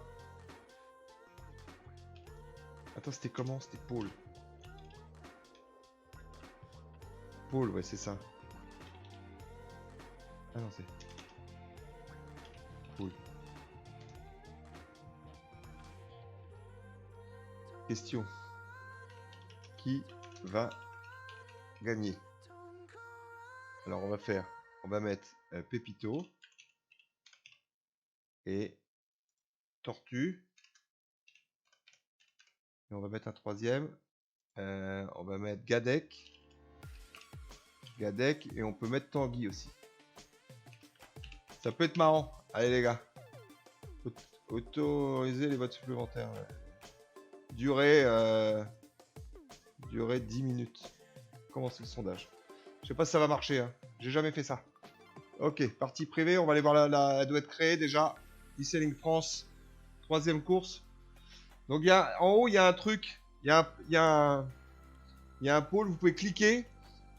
Attends, c'était comment? C'était pôles. pôle, ouais, c'est ça. Ah non, c'est... Pôle. Question. Qui va gagner? Alors, on va mettre Pépito et Tortue. Et on va mettre un troisième. On va mettre Gadek. Et on peut mettre Tanguy aussi. Ça peut être marrant. Allez les gars. Autoriser les votes supplémentaires. Ouais. Durée 10 minutes. Commencer le sondage. Je sais pas si ça va marcher. Hein. J'ai jamais fait ça. Ok, partie privée. On va aller voir elle doit être créée déjà. E-Selling France. 3e course. Donc en haut, il y a un truc. Il y a un pôle. Vous pouvez cliquer.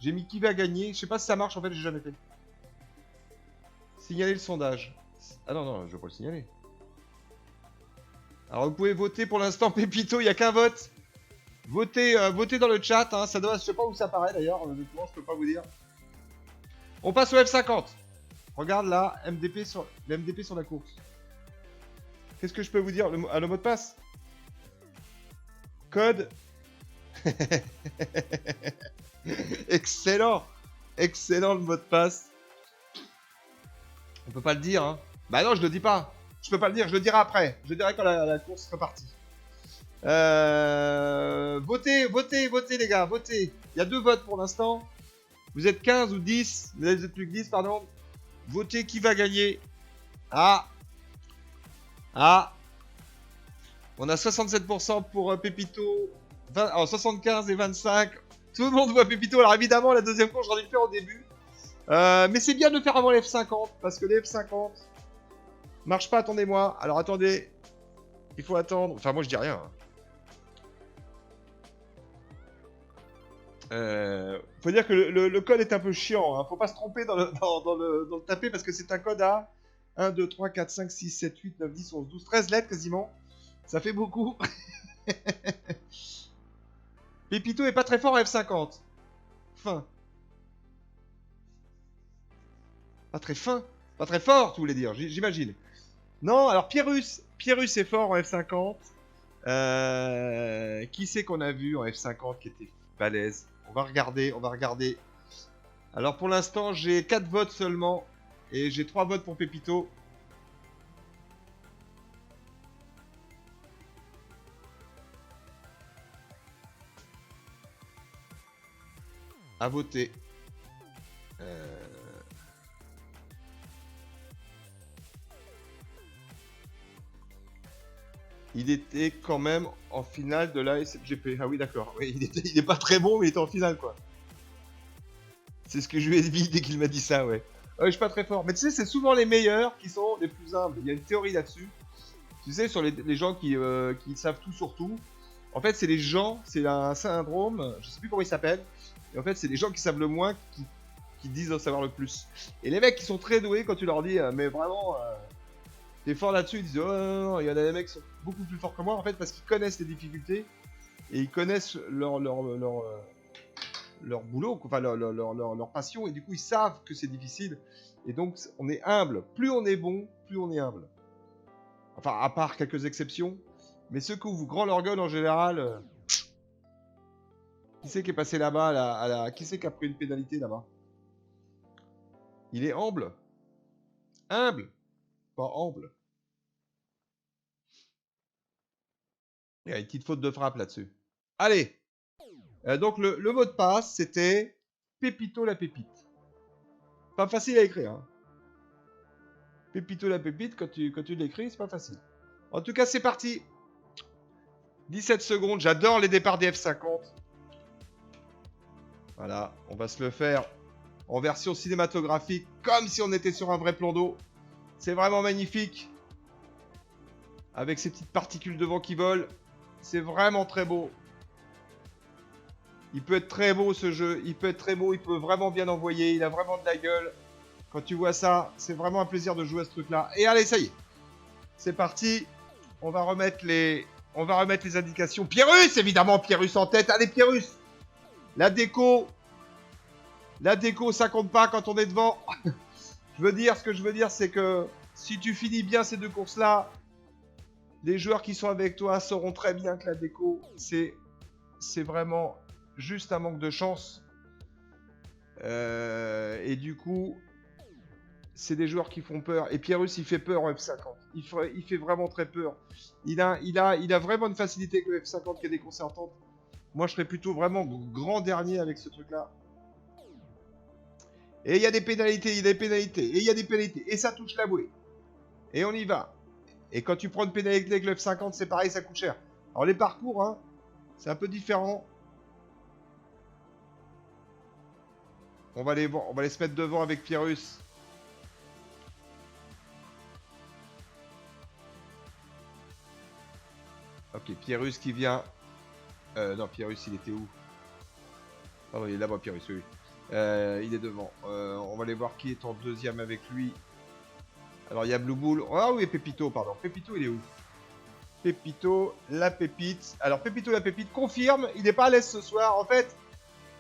J'ai mis qui va gagner. Je sais pas si ça marche. En fait, j'ai jamais fait. Signaler le sondage. Ah non, je vais pas le signaler. Alors, vous pouvez voter pour l'instant, Pépito. Il n'y a qu'un vote. Votez dans le chat. Hein. Ça doit, je sais pas où ça apparaît d'ailleurs. Honnêtement, je peux pas vous dire. On passe au F50. Regarde là, le MDP sur la course. Qu'est-ce que je peux vous dire? Le mot de passe? Code. Excellent. Excellent le mot de passe. On peut pas le dire, hein. Bah non, je le dis pas. Je peux pas le dire, je le dirai après. Je le dirai quand la course sera partie. Votez les gars, votez. Il y a 2 votes pour l'instant. Vous êtes 15 ou 10. Vous êtes plus que 10, pardon. Votez qui va gagner. Ah. On a 67% pour Pépito. 75 et 25. Tout le monde voit Pépito. Alors évidemment, la deuxième course, j'en ai fait au début. Mais c'est bien de le faire avant les F50. Parce que les F50 marche pas, attendez-moi. Alors attendez. Il faut attendre. Enfin, moi je dis rien. Faut dire que le code est un peu chiant. Hein. Faut pas se tromper dans le taper parce que c'est un code à 1, 2, 3, 4, 5, 6, 7, 8, 9, 10, 11, 12, 13 lettres quasiment. Ça fait beaucoup. Pépito est pas très fort à F50. Fin. Pas très fin. Pas très fort, tu voulais dire, j'imagine. Non, alors Pierrus est fort en F50. Qui c'est qu'on a vu en F50 qui était balèze? On va regarder. Alors pour l'instant, j'ai 4 votes seulement. Et j'ai 3 votes pour Pépito. À voter. Il était quand même en finale de la SFGP. Ah oui, d'accord. Oui, il est pas très bon, mais il était en finale, quoi. C'est ce que je lui ai dit dès qu'il m'a dit ça, ouais. Ouais, je suis pas très fort. Mais tu sais, c'est souvent les meilleurs qui sont les plus humbles. Il y a une théorie là-dessus. Tu sais, sur les gens qui savent tout sur tout. En fait, c'est les gens, c'est un syndrome, je sais plus comment il s'appelle. Et en fait, c'est les gens qui savent le moins qui disent en savoir le plus. Et les mecs qui sont très doués, quand tu leur dis, mais vraiment, t'es fort là-dessus, ils disent, oh non, il y en a des mecs qui sont beaucoup plus forts que moi, en fait, parce qu'ils connaissent les difficultés et ils connaissent leur boulot, enfin leur passion, et du coup, ils savent que c'est difficile. Et donc, on est humble. Plus on est bon, plus on est humble. Enfin, à part quelques exceptions. Mais ceux qui ouvrent grand leur gueule, en général... Qui c'est qui est passé là-bas Qui c'est qui a pris une pénalité là-bas? Il est humble. Humble. Pas humble. Il y a une petite faute de frappe là-dessus. Allez. Donc le mot de passe, c'était Pépito la pépite. Pas facile à écrire. Hein. Pépito la pépite, quand tu l'écris, c'est pas facile. En tout cas, c'est parti. 17 secondes. J'adore les départs des F50. Voilà, on va se le faire en version cinématographique, comme si on était sur un vrai plan d'eau. C'est vraiment magnifique. Avec ces petites particules de vent qui volent. C'est vraiment très beau. Il peut être très beau ce jeu. Il peut être très beau, il peut vraiment bien envoyer. Il a vraiment de la gueule. Quand tu vois ça, c'est vraiment un plaisir de jouer à ce truc-là. Et allez, ça y est. C'est parti. On va remettre les indications. Pierrus, évidemment, Pierrus en tête. Allez, Pierrus. La déco. La déco, ça compte pas quand on est devant. Ce que je veux dire, c'est que si tu finis bien ces deux courses-là, les joueurs qui sont avec toi sauront très bien que la déco, c'est vraiment juste un manque de chance. Et du coup, c'est des joueurs qui font peur. Et Pierrus, il fait peur au F50. Il fait vraiment très peur. Il a vraiment une facilité avec le F50 qui est déconcertante. Moi, je serais plutôt vraiment grand dernier avec ce truc-là. Et il y a des pénalités, il y a des pénalités, et il y a des pénalités. Et ça touche la bouée. Et on y va. Et quand tu prends une pénalité avec le F50, c'est pareil, ça coûte cher. Alors les parcours, hein, c'est un peu différent. On va les se mettre devant avec Pierrus. Ok, Pierrus qui vient. Non, Pierrus, il était où? Ah oui, il est là-bas, Pierrus, oui. Il est devant. On va aller voir qui est en deuxième avec lui. Alors, il y a Blue Bull. Ah oui, Pépito, pardon. Pépito, il est où? Pépito, la pépite. Alors, Pépito, la pépite, confirme. Il n'est pas à l'aise ce soir. En fait,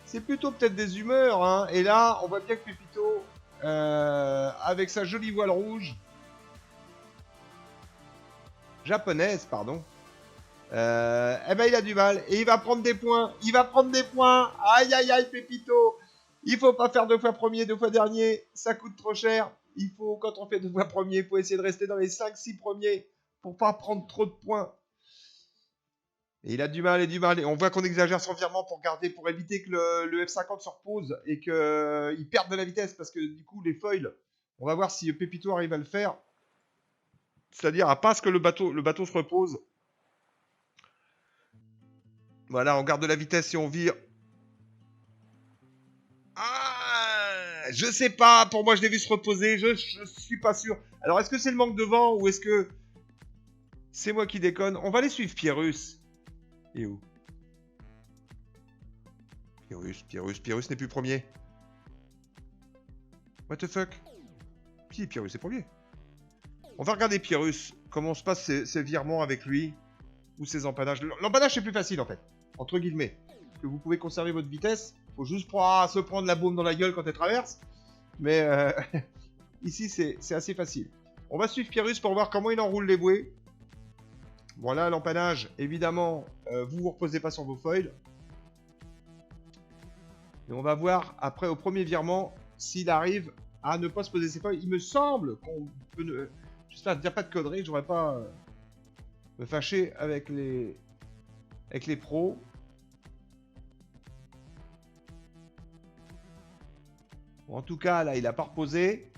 c'est plutôt peut-être des humeurs. Hein. Et là, on voit bien que Pépito, avec sa jolie voile rouge, japonaise, pardon, eh ben il a du mal et il va prendre des points. Il va prendre des points. Aïe aïe aïe Pépito. Il faut pas faire 2 fois premier, 2 fois dernier. Ça coûte trop cher. Il faut, quand on fait 2 fois premier, il faut essayer de rester dans les 5-6 premiers pour pas prendre trop de points. Et il a du mal et du mal. Et on voit qu'on exagère son virement pour éviter que le F50 se repose et qu'il perde de la vitesse parce que du coup les foils, on va voir si Pépito arrive à le faire. C'est-à-dire à pas ce que le bateau se repose. Voilà, on garde de la vitesse et on vire. Ah, je sais pas. Pour moi, je l'ai vu se reposer. Je suis pas sûr. Alors, est-ce que c'est le manque de vent ou est-ce que c'est moi qui déconne? On va les suivre, Pierrus. Et où? Pierrus n'est plus premier. What the fuck? Si, Pierrus est premier. On va regarder Pierrus. Comment se passent ses virements avec lui ou ses empannages. L'empannage, c'est plus facile en fait. Entre guillemets. Parce que vous pouvez conserver votre vitesse. Faut juste se prendre la baume dans la gueule quand elle traverse. Mais ici, c'est assez facile. On va suivre Pierrus pour voir comment il enroule les bouées. Voilà, l'empannage, évidemment, vous vous reposez pas sur vos foils. Et on va voir, après, au premier virement, s'il arrive à ne pas se poser ses foils. Il me semble qu'on peut... J'espère qu'il n'y a pas de conneries, je n'aurais pas me fâcher avec les pros. Bon, en tout cas, là, il a pas reposé.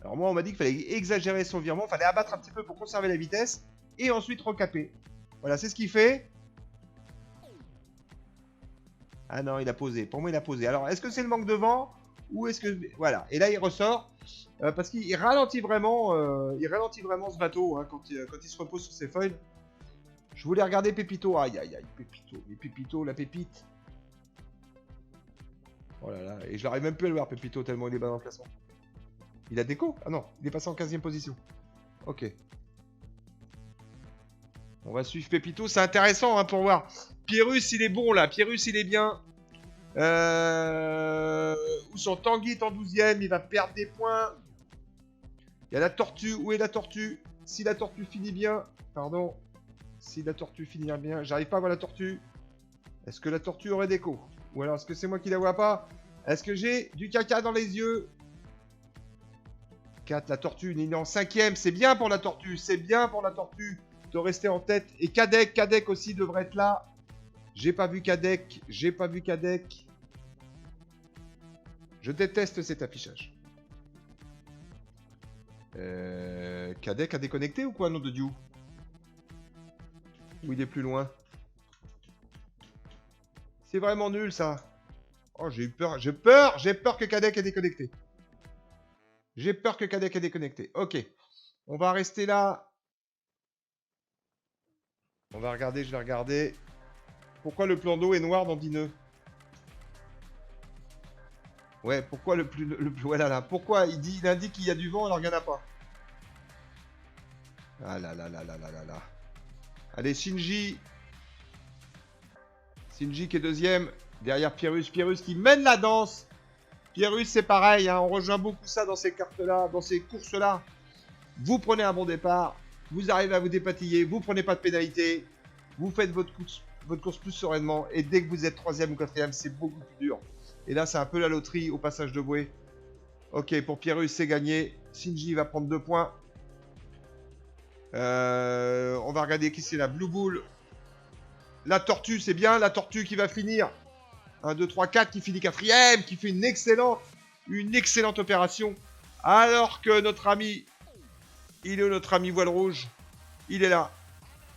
Alors moi, on m'a dit qu'il fallait exagérer son virement, il fallait abattre un petit peu pour conserver la vitesse, et ensuite recaper. Voilà, c'est ce qu'il fait. Ah non, il a posé. Pour moi, il a posé. Alors, est-ce que c'est le manque de vent ou est-ce que... Voilà. Et là, il ressort parce qu'il ralentit vraiment ce bateau hein, quand il se repose sur ses foils. Je voulais regarder Pépito. Aïe, aïe, aïe. Pépito. Et Pépito, la pépite. Oh là là. Et je n'arrive même plus à le voir, Pépito, tellement il est bas dans le classement. Il a déco? Ah non, il est passé en 15e position. Ok. On va suivre Pépito. C'est intéressant hein, pour voir. Pierrus, il est bon là. Pierrus, il est bien. Où son Tanguy est en 12e. Il va perdre des points. Il y a la tortue. Où est la tortue? Si la tortue finit bien. Pardon. Si la tortue finit bien. J'arrive pas à voir la tortue. Est-ce que la tortue aurait déco? Ou alors est-ce que c'est moi qui la vois pas? Est-ce que j'ai du caca dans les yeux? 4, la tortue, il est en 5e. C'est bien pour la tortue. C'est bien pour la tortue de rester en tête. Et Kadek aussi devrait être là. J'ai pas vu Kadek. J'ai pas vu Kadek. Je déteste cet affichage. Kadek a déconnecté ou quoi, nom de Dieu? Ou il est plus loin? C'est vraiment nul ça. Oh, j'ai eu peur. J'ai peur que Kadek ait déconnecté. J'ai peur que Kadek ait déconnecté. Ok. On va rester là. On va regarder, je vais regarder. Pourquoi le plan d'eau est noir dans 10 nœuds? Ouais, pourquoi le plus... Voilà là. Pourquoi il indique qu'il y a du vent alors qu'il n'y en a pas? Ah là là là là là là là. Allez, Shinji. Shinji qui est deuxième. Derrière Pyrrhus, Pyrrhus qui mène la danse. Pyrrhus, c'est pareil, hein, on rejoint beaucoup ça dans ces cartes-là, dans ces courses-là. Vous prenez un bon départ, vous arrivez à vous dépatiller, vous prenez pas de pénalité, vous faites votre course plus sereinement, et dès que vous êtes 3e ou 4e, c'est beaucoup plus dur. Et là, c'est un peu la loterie au passage de bouée. Ok, pour Pyrrhus, c'est gagné. Shinji va prendre 2 points. On va regarder qui c'est la Blue Bull. La tortue, c'est bien, la tortue qui va finir. 1, 2, 3, 4, qui finit 4e, qui fait une excellente opération. Alors que notre ami, il est où notre ami voile rouge? Il est là.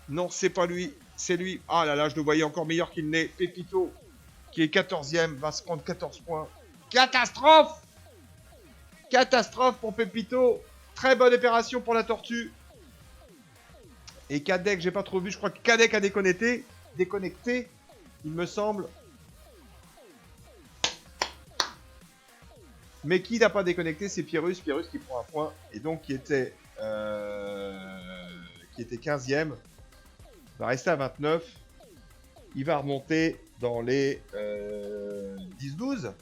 Non, c'est pas lui, c'est lui. Ah là là, je le voyais encore meilleur qu'il n'est. Pépito, qui est 14e, va se prendre 14 points. Catastrophe! Catastrophe pour Pépito. Très bonne opération pour la tortue. Et Kadek, j'ai pas trop vu. Je crois que Kadek a déconnecté, il me semble. Mais qui n'a pas déconnecté, c'est Pyrrhus. Pyrrhus qui prend un point. Et donc qui était 15e. Il va rester à 29. Il va remonter dans les 10-12.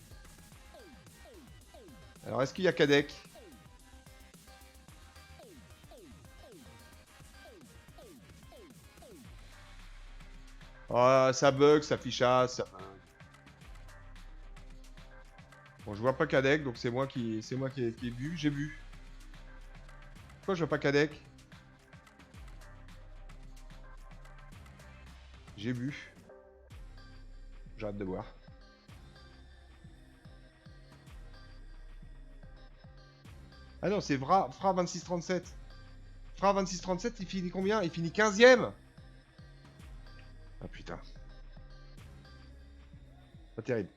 Alors, est-ce qu'il y a Kadek? Ah, ça bug, ça fichasse. Ça... Bon, je vois pas Kadek, donc c'est moi qui ai vu. J'ai vu. Pourquoi je vois pas Kadek? J'ai vu. J'ai hâte de voir. Ah non, c'est Fra 2637. Fra 2637, il finit combien? Il finit 15e. Ah putain. Pas terrible.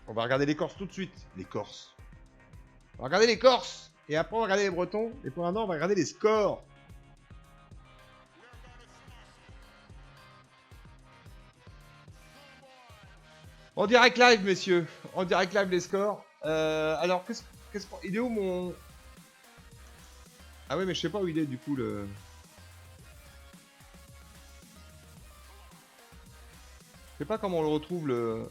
On va regarder les Corses tout de suite. Les Corses. On va regarder les Corses. Et après, on va regarder les Bretons. Et pour l'instant, on va regarder les scores. En direct live, messieurs. En direct live, les scores. Alors, il est où mon... Ah ouais, mais je sais pas où il est, du coup, le... Je sais pas comment on le retrouve, le...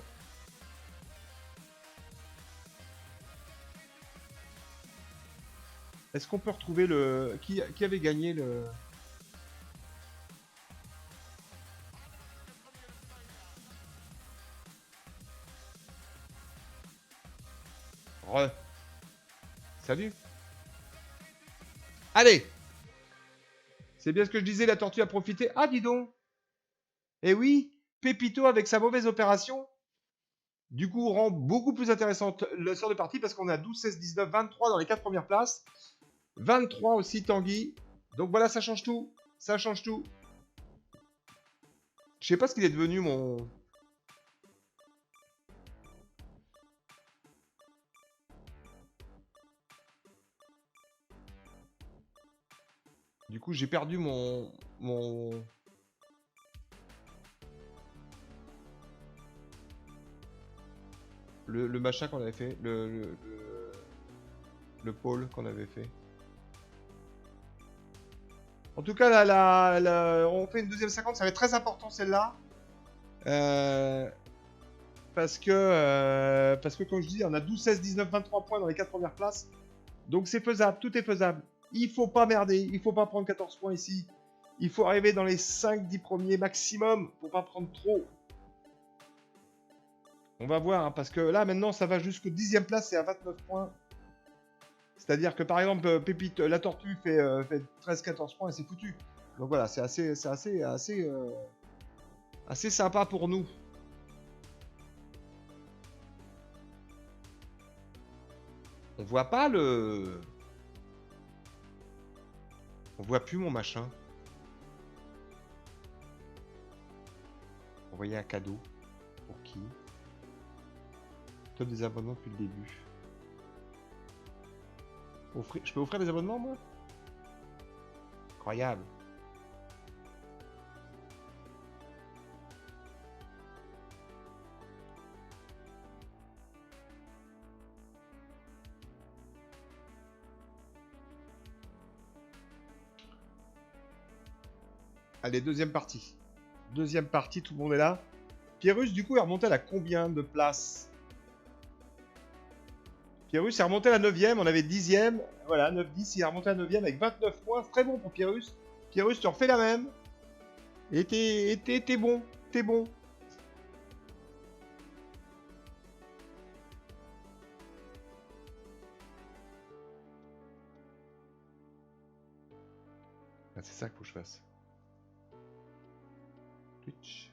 Est-ce qu'on peut retrouver le... Qui avait gagné le... Re. Salut. Allez. C'est bien ce que je disais, la tortue a profité. Ah, dis donc. Eh oui, Pépito, avec sa mauvaise opération, du coup, rend beaucoup plus intéressante le sort de partie parce qu'on a 12, 16, 19, 23 dans les 4 premières places. 23 aussi, Tanguy. Donc voilà, ça change tout. Ça change tout. Je sais pas ce qu'il est devenu, mon... Du coup, j'ai perdu mon... Le machin qu'on avait fait. Le pôle qu'on avait fait. En tout cas, on fait une deuxième 50. Ça va être très important, celle-là. Parce que, comme je dis, on a 12, 16, 19, 23 points dans les 4 premières places. Donc c'est faisable, tout est faisable. Il faut pas merder, il faut pas prendre 14 points ici. Il faut arriver dans les 5-10 premiers maximum pour pas prendre trop. On va voir, hein, parce que là, maintenant, ça va jusqu'au 10e place, c'est à 29 points. C'est-à-dire que, par exemple, Pépite, la tortue fait 13-14 points et c'est foutu. Donc voilà, c'est assez sympa pour nous. On voit pas le... On voit plus mon machin. Envoyer un cadeau. Pour qui? Top des abonnements depuis le début. Je peux offrir des abonnements, moi? Incroyable. Allez, deuxième partie. Deuxième partie, tout le monde est là. Pierrus, du coup, est remonté à la combien de places? Pierrus est remonté à la 9ème, on avait 10ème. Voilà, 9-10, il est remonté à la 9ème avec 29 points. C'est très bon pour Pierrus. Pierrus, tu refais la même. Et t'es bon. T'es bon. Ah, c'est ça qu'il faut que je fasse. Twitch.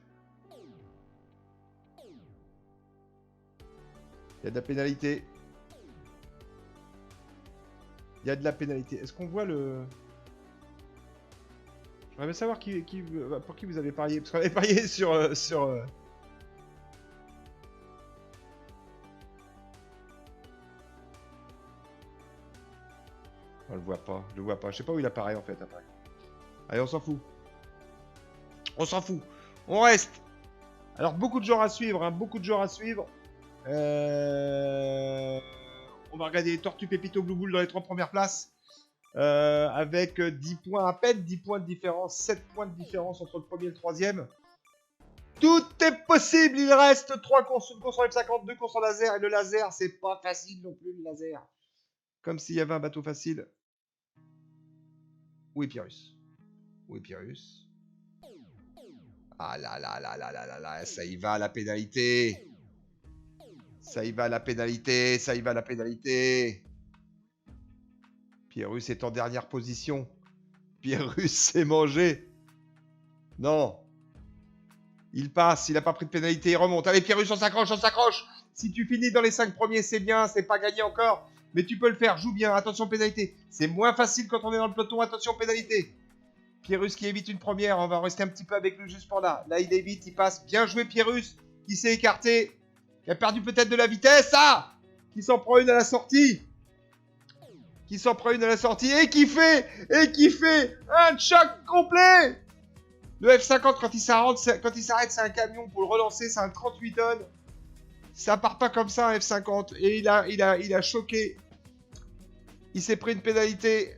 Il y a de la pénalité. Il y a de la pénalité. Est-ce qu'on voit le... J'aimerais bien savoir pour qui vous avez parié. Parce qu'on avait parié sur... On le voit pas. Je le vois pas. Je sais pas où il apparaît en fait après. Allez, on s'en fout. On s'en fout. On reste. Alors, beaucoup de genres à suivre. Hein, beaucoup de genres à suivre. On va regarder Tortue Pépito Blue Bull dans les 3 premières places. Avec 10 points à peine, 10 points de différence, 7 points de différence entre le premier et le troisième. Tout est possible, il reste 3 courses, une course en F50, 2 courses en laser, et le laser, c'est pas facile non plus, le laser. Comme s'il y avait un bateau facile. Où est Pyrrhus? Où est Pyrrhus? Ah là là là là là là là, ça y va la pénalité. Ça y va la pénalité, ça y va la pénalité. Pyrrhus est en dernière position. Pyrrhus s'est mangé. Non. Il passe, il n'a pas pris de pénalité, il remonte. Allez, Pyrrhus, on s'accroche, on s'accroche. Si tu finis dans les 5 premiers, c'est bien, c'est pas gagné encore. Mais tu peux le faire, joue bien, attention pénalité. C'est moins facile quand on est dans le peloton, attention pénalité. Pyrrhus qui évite une première, on va rester un petit peu avec lui juste pour là. Là, il évite, il passe. Bien joué Pyrrhus, qui s'est écarté. Qui a perdu peut-être de la vitesse, ah, qui s'en prend une à la sortie. Qui s'en prend une à la sortie et qui fait un choc complet. Le F50, quand il s'arrête, c'est un camion. Pour le relancer, c'est un 38 tonnes. Ça part pas comme ça, un F50. Et il a choqué. Il s'est pris une pénalité.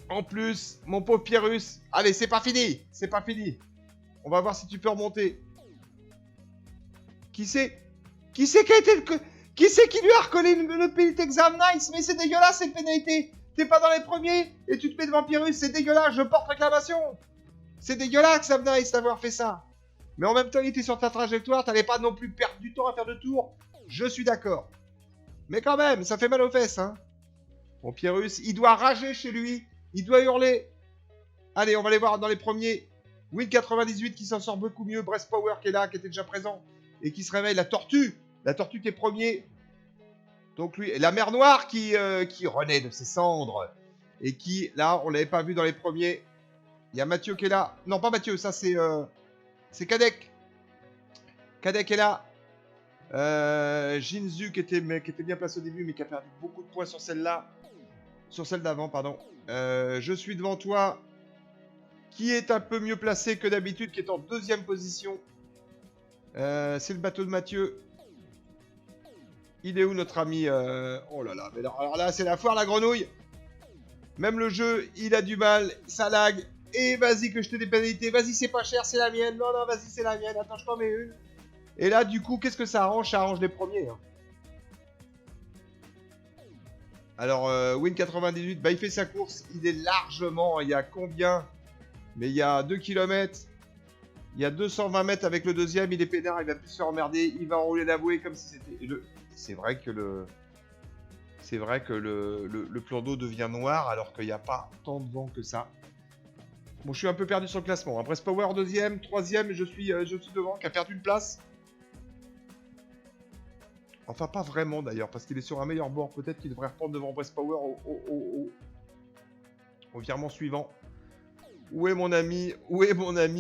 En plus, mon pauvre Pyrrhus. Allez, c'est pas fini. C'est pas fini. On va voir si tu peux remonter. Qui c'est qui lui a recollé le pénalité exam nice? Mais c'est dégueulasse cette pénalité. T'es pas dans les premiers et tu te mets devant Pyrrhus. C'est dégueulasse. Je porte réclamation. C'est dégueulasse, Sam Nice, d'avoir fait ça. Mais en même temps, il était sur ta trajectoire, t'allais pas non plus perdre du temps à faire de tours. Je suis d'accord. Mais quand même, ça fait mal aux fesses, hein. Bon, Pyrrhus, il doit rager chez lui. Il doit hurler. Allez, on va les voir dans les premiers. Win 98 qui s'en sort beaucoup mieux. Breast Power qui est là, qui était déjà présent. Et qui se réveille. La Tortue qui est premier. Donc lui, la Mer Noire qui renaît de ses cendres. Et qui, là, on l'avait pas vu dans les premiers. Il y a Mathieu qui est là. Non, pas Mathieu, ça c'est Kadek. Kadek est là. Jinzu qui était bien placé au début, mais qui a perdu beaucoup de points sur celle-là. Sur celle d'avant, pardon. Je suis devant toi. Qui est un peu mieux placé que d'habitude, qui est en 2e position. C'est le bateau de Mathieu. Il est où notre ami Oh là là, mais alors là, c'est la foire la grenouille. Même le jeu, il a du mal, ça lag. Et vas-y que je te des pénalités. Vas-y, c'est pas cher, c'est la mienne. Non, non, vas-y, c'est la mienne. Attends, je t'en mets une. Et là, du coup, qu'est-ce que ça arrange? Ça arrange les premiers. Hein. Alors, Win 98, bah, il fait sa course. Il est largement. Il y a combien? Mais il y a 2 km. Il y a 220 mètres avec le deuxième. Il est pénard. Il va plus se faire emmerder. Il va enrouler la bouée comme si c'était. C'est vrai que le plan d'eau devient noir alors qu'il n'y a pas tant de vent que ça. Bon, je suis un peu perdu sur le classement. Breast Power 2ème, 3ème, je suis devant, qui a perdu une place. Enfin, pas vraiment d'ailleurs, parce qu'il est sur un meilleur bord. Peut-être qu'il devrait reprendre devant Breast Power au virement suivant. Où est mon ami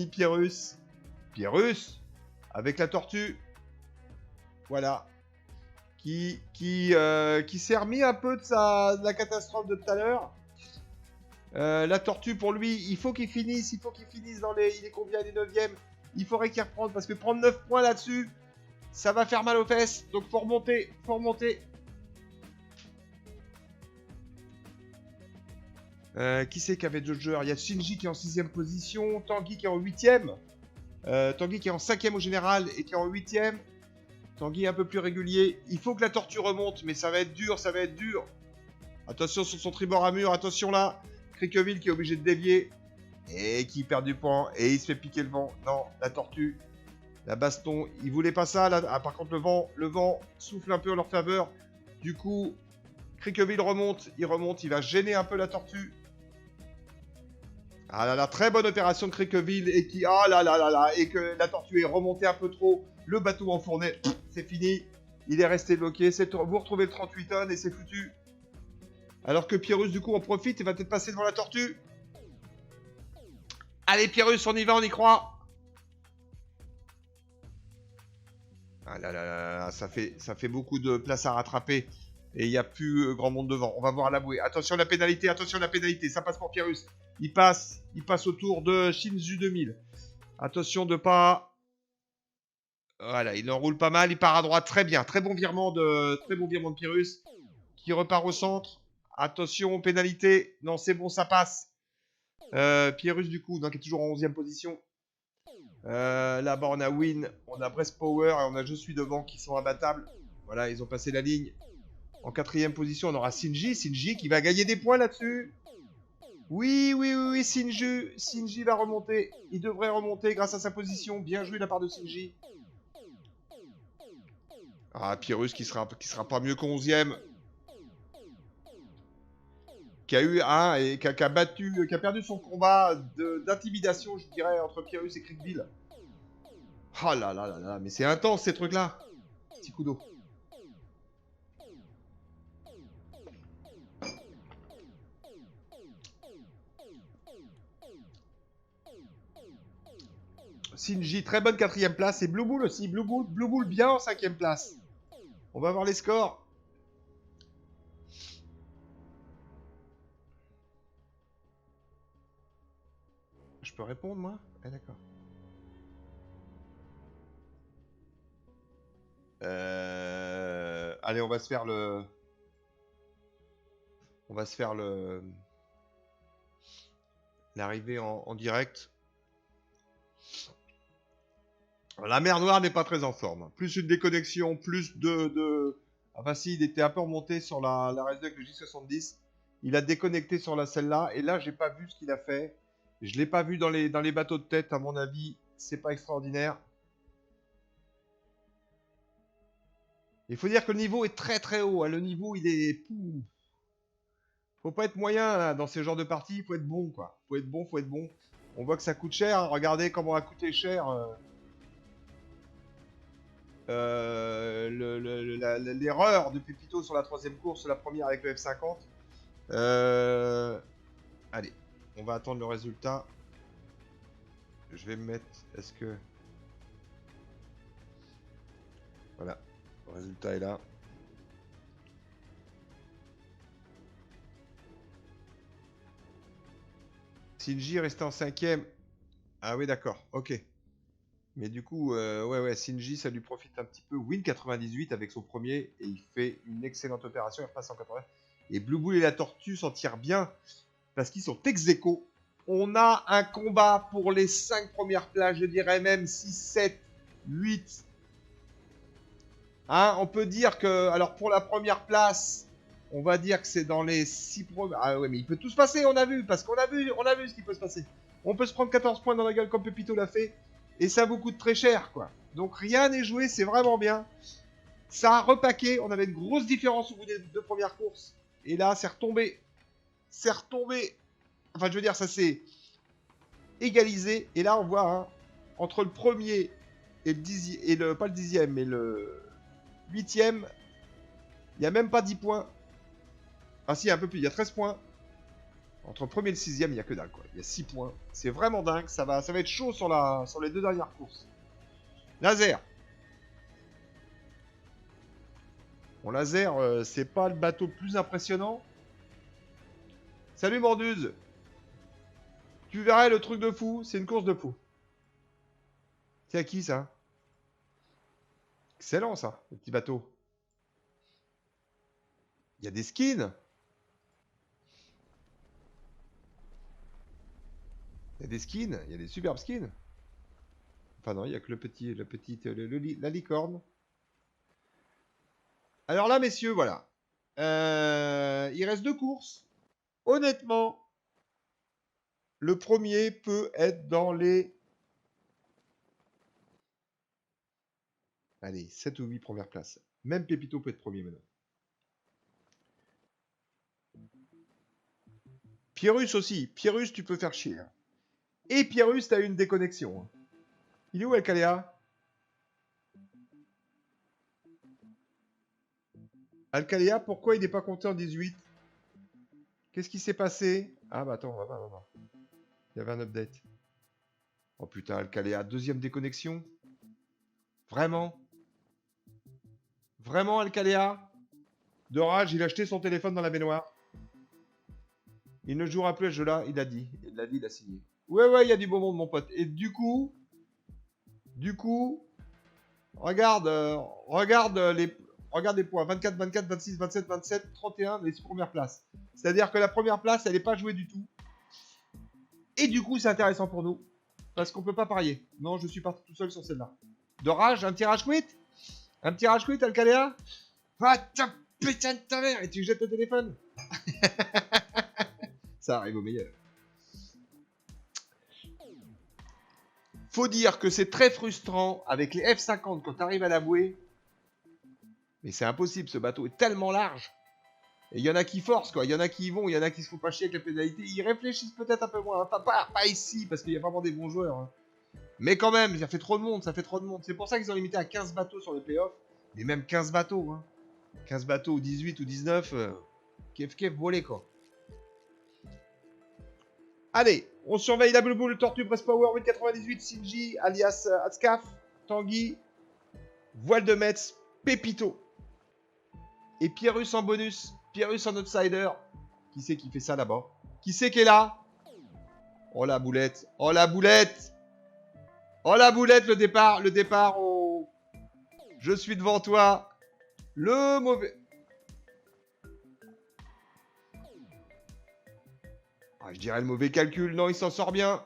Pyrrhus? Pyrrhus, avec la tortue. Voilà. Qui s'est remis un peu de la catastrophe de tout à l'heure. La tortue, pour lui, il faut qu'il finisse dans les... Il est combien, les 9e? Il faudrait qu'il reprenne, parce que prendre 9 points là-dessus, ça va faire mal aux fesses. Donc faut remonter, Qui c'est qui avait d'autres joueurs? Il y a Shinji qui est en 6ème position, Tanguy qui est en 8ème. Tanguy qui est en 5ème au général et qui est en 8ème. Tanguy un peu plus régulier. Il faut que la tortue remonte, mais ça va être dur, ça va être dur. Attention sur son tribord à mur, attention là. Criqueville qui est obligé de dévier. Et qui perd du point. Et il se fait piquer le vent. Non, la tortue. La baston. Il voulait pas ça. Là. Ah, par contre, le vent souffle un peu en leur faveur. Du coup, Criqueville remonte. Il va gêner un peu la tortue. Ah là là, très bonne opération de Criqueville. Et qui. Ah là là là là. Et que la tortue est remontée un peu trop. Le bateau enfourné. C'est fini. Il est resté bloqué. Vous retrouvez le 38 tonnes et c'est foutu. Alors que Pyrrhus, du coup, en profite et va peut-être passer devant la tortue. Allez, Pyrrhus, on y va, on y croit. Ah là là là, ça fait beaucoup de place à rattraper. Et il n'y a plus grand monde devant. On va voir la bouée. Attention la pénalité, attention la pénalité. Ça passe pour Pyrrhus. Il passe autour de Shinju 2000. Attention de pas... Voilà, il enroule pas mal. Il part à droite, très bien. Très bon virement de Pyrrhus. Qui repart au centre. Attention, pénalité. Non, c'est bon, ça passe. Pyrrhus, du coup, donc, qui est toujours en 11e position. Là-bas, on a Win, on a Breast Power et on a Je suis devant qui sont imbattables. Voilà, ils ont passé la ligne. En 4e position, on aura Shinji. Shinji qui va gagner des points là-dessus. Oui, oui, oui, oui, Shinji va remonter. Il devrait remonter grâce à sa position. Bien joué de la part de Shinji. Ah, Pyrrhus qui sera pas mieux qu'11e. Qui a eu et qui a perdu son combat d'intimidation, je dirais, entre Pyrrhus et Crickville. Oh là là là là, mais c'est intense ces trucs-là. Petit coup d'eau. Shinji, très bonne 4e place. Et Blue Bull aussi. Blue Bull bien en 5e place. On va voir les scores. Je peux répondre, moi? Ah, d'accord. Allez, on va se faire le... On va se faire le... L'arrivée en direct. La mer Noire n'est pas très en forme. Plus une déconnexion, plus de... Enfin si, il était un peu remonté sur la RS2 avec le J70. Il a déconnecté sur celle-là. Et là, j'ai pas vu ce qu'il a fait. Je l'ai pas vu dans les bateaux de tête, à mon avis. C'est pas extraordinaire. Il faut dire que le niveau est très très haut. Le niveau, il est... Faut pas être moyen là, dans ce genre de partie. Il faut être bon, quoi. Faut être bon, faut être bon. On voit que ça coûte cher. Regardez comment a coûté cher... l'erreur de Pépito sur la 3e course, la première avec le F50. Allez, on va attendre le résultat. Je vais me mettre... Est-ce que... Voilà, le résultat est là. Shinji resté en 5e. Ah oui, d'accord, ok. Mais du coup, ouais, Shinji, ça lui profite un petit peu. Win 98 avec son premier, et il fait une excellente opération, il repasse en 80. Et Blue Bull et la Tortue s'en tirent bien, parce qu'ils sont ex-aequo. On a un combat pour les 5 premières places, je dirais même 6, 7, 8. Hein, on peut dire que, alors pour la première place, on va dire que c'est dans les 6 premiers. Ah ouais, mais il peut tout se passer, on a vu, parce qu'on a vu ce qui peut se passer. On peut se prendre 14 points dans la gueule comme Pépito l'a fait. Et ça vous coûte très cher, quoi. Donc rien n'est joué, c'est vraiment bien. Ça a repaqué, on avait une grosse différence au bout des 2 premières courses. Et là, c'est retombé. C'est retombé. Enfin, je veux dire, ça s'est égalisé. Et là, on voit, hein, entre le premier et le 10e, et le, pas le 10e, mais le 8e, il n'y a même pas 10 points. Ah si, un peu plus, il y a 13 points. Entre le premier et le 6e, il n'y a que dalle, quoi. Il y a 6 points. C'est vraiment dingue. Ça va être chaud sur les 2 dernières courses. Laser. Bon, Laser, c'est pas le bateau le plus impressionnant. Salut Morduze. Tu verrais le truc de fou. C'est une course de fou. C'est à qui, ça? Excellent, ça, le petit bateau. Il y a des skins. Il y a des skins. Il y a des superbes skins. Enfin non, il n'y a que la licorne. Alors là, messieurs, voilà. Il reste 2 courses. Honnêtement, le premier peut être dans les... Allez, 7 ou 8 premières places. Même Pépito peut être premier maintenant. Pierrus aussi. Pierrus, tu peux faire chier. Hein. Et Pierrus, t'as eu une déconnexion. Hein. Il est où, Alcaléa? Alcaléa, pourquoi il n'est pas compté en 18? Qu'est-ce qui s'est passé? Ah bah attends, on va voir. Il y avait un update. Oh putain, Alcaléa, deuxième déconnexion? Vraiment? Vraiment, Alcaléa? De rage, il a jeté son téléphone dans la baignoire. Il ne jouera plus à ce jeu-là, il a dit. Il a signé. Ouais, il y a du beau monde, mon pote. Et du coup, regarde les points. 24, 24, 26, 27, 27, 31, les 6 premières places. C'est-à-dire que la première place, elle n'est pas jouée du tout. Et du coup, c'est intéressant pour nous. Parce qu'on peut pas parier. Non, je suis parti tout seul sur celle-là. De rage, un petit rage quit? Un petit rage quit, Alcaléa? Ah, tiens, putain de ta mère! Et tu jettes le téléphone? Ça arrive au meilleur. Faut dire que c'est très frustrant avec les F50 quand tu arrives à la bouée. Mais c'est impossible, ce bateau est tellement large. Et il y en a qui forcent, quoi. Il y en a qui y vont, il y en a qui se font pas chier avec la pénalité. Ils réfléchissent peut-être un peu moins. Enfin, pas ici, parce qu'il y a vraiment des bons joueurs. Hein. Mais quand même, ça fait trop de monde, C'est pour ça qu'ils ont limité à 15 bateaux sur les playoffs. Mais même 15 bateaux, hein. 15 bateaux ou 18 ou 19. Kef, volé, quoi. Allez, on surveille la Blue Bull, Tortue, Press Power, 898, Sinji, alias Atskaf, Tanguy, Voile de Metz, Pépito. Et Pierrus en bonus, Pierrus en outsider. Qui c'est qui fait ça là-bas? Qui c'est qui est là? Oh la boulette, oh la boulette. Oh la boulette, le départ, oh. Je suis devant toi. Le mauvais... Ah, je dirais le mauvais calcul. Non, il s'en sort bien.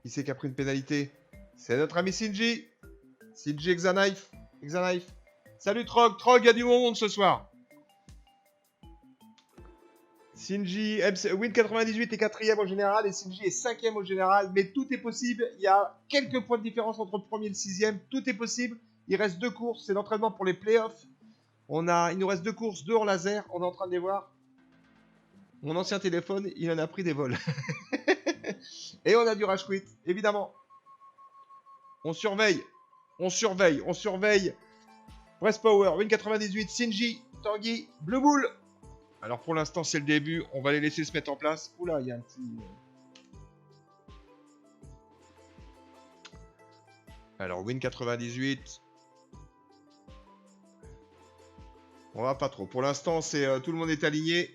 Qui c'est qui a pris une pénalité? C'est notre ami Sinji. Sinji Exaknife. Salut Trog, il y a du monde ce soir. Sinji, Win 98 est 4ème au général et Sinji est 5ème au général. Mais tout est possible. Il y a quelques points de différence entre le premier et le 6ème. Tout est possible. Il reste 2 courses. C'est l'entraînement pour les playoffs. Il nous reste 2 courses, 2 en laser. On est en train de les voir. Mon ancien téléphone, il en a pris des vols. Et on a du rage quit, évidemment. On surveille. Press Power, Win 98, Sinji, Tanguy, Blue Bull. Alors pour l'instant, c'est le début. On va les laisser se mettre en place. Oula, il y a un petit... Alors, Win 98. On va pas trop. Pour l'instant, c'est tout le monde est aligné.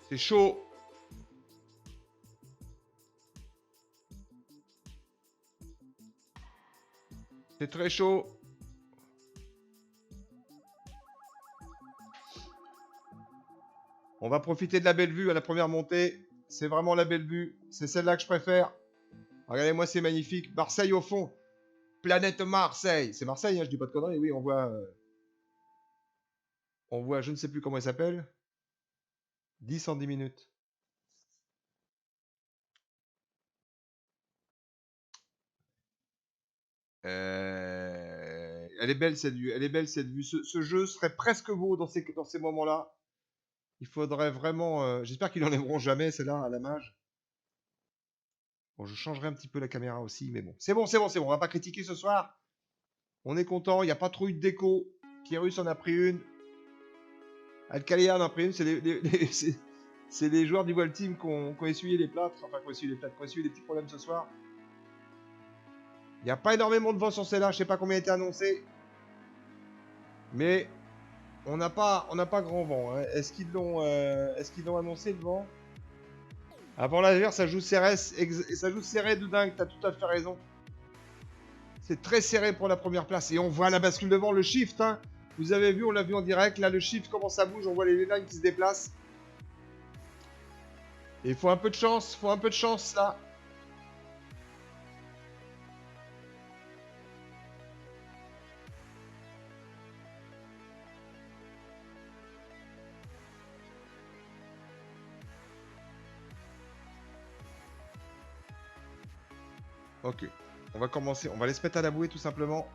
C'est chaud. C'est très chaud. On va profiter de la belle vue à la première montée. C'est vraiment la belle vue. C'est celle-là que je préfère. Regardez-moi, c'est magnifique. Marseille au fond. Planète Marseille. C'est Marseille, hein, je dis pas de conneries. Oui, on voit, je ne sais plus comment elle s'appelle. 10 en 10 minutes. Elle est belle cette vue. Ce jeu serait presque beau dans ces moments-là. Il faudrait vraiment... J'espère qu'ils n'enlèveront jamais celle-là à la mage. Bon, je changerai un petit peu la caméra aussi, mais bon. C'est bon. On va pas critiquer ce soir. On est content. Il n'y a pas trop eu de déco. Pierrus en a pris une. Alcaléa en a pris une. C'est les joueurs du Voile Team qui ont essuyé les plâtres. Enfin, qui ont essuyé les petits problèmes ce soir. Il n'y a pas énormément de vent sur celle-là. Je sais pas combien a été annoncé. Mais on n'a pas grand vent. Hein. Est-ce qu'ils l'ont annoncé le vent? Avant l'hiver, ça joue serré de dingue. T'as tout à fait raison. C'est très serré pour la première place. Et on voit la bascule devant, le shift. Hein. Vous avez vu, on l'a vu en direct. Là, le shift commence à bouger. On voit les lignes qui se déplacent. Et il faut un peu de chance, là. Ok, on va commencer, on va les se mettre à la bouée tout simplement.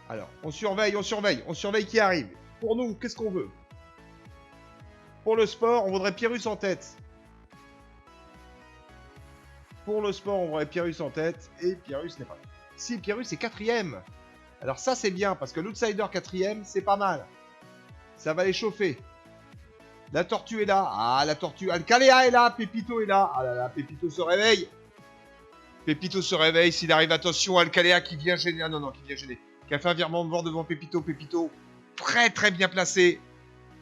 Alors, on surveille qui arrive. Pour nous, qu'est-ce qu'on veut? Pour le sport, on voudrait Pyrrhus en tête. Pour le sport, on voudrait Pyrrhus en tête, et Pyrrhus n'est pas là. Si, Pyrrhus est 4ème. Alors ça, c'est bien, parce que l'outsider 4ème, c'est pas mal. Ça va les chauffer. La tortue est là. Ah, la tortue. Alcalea est là. Pépito est là. Ah là là, Pépito se réveille. Pépito se réveille. S'il arrive, attention, Alcalea qui vient gêner. Ah non, non, qui vient gêner. Qui a fait un virement de vent devant Pépito. Pépito, très très bien placé.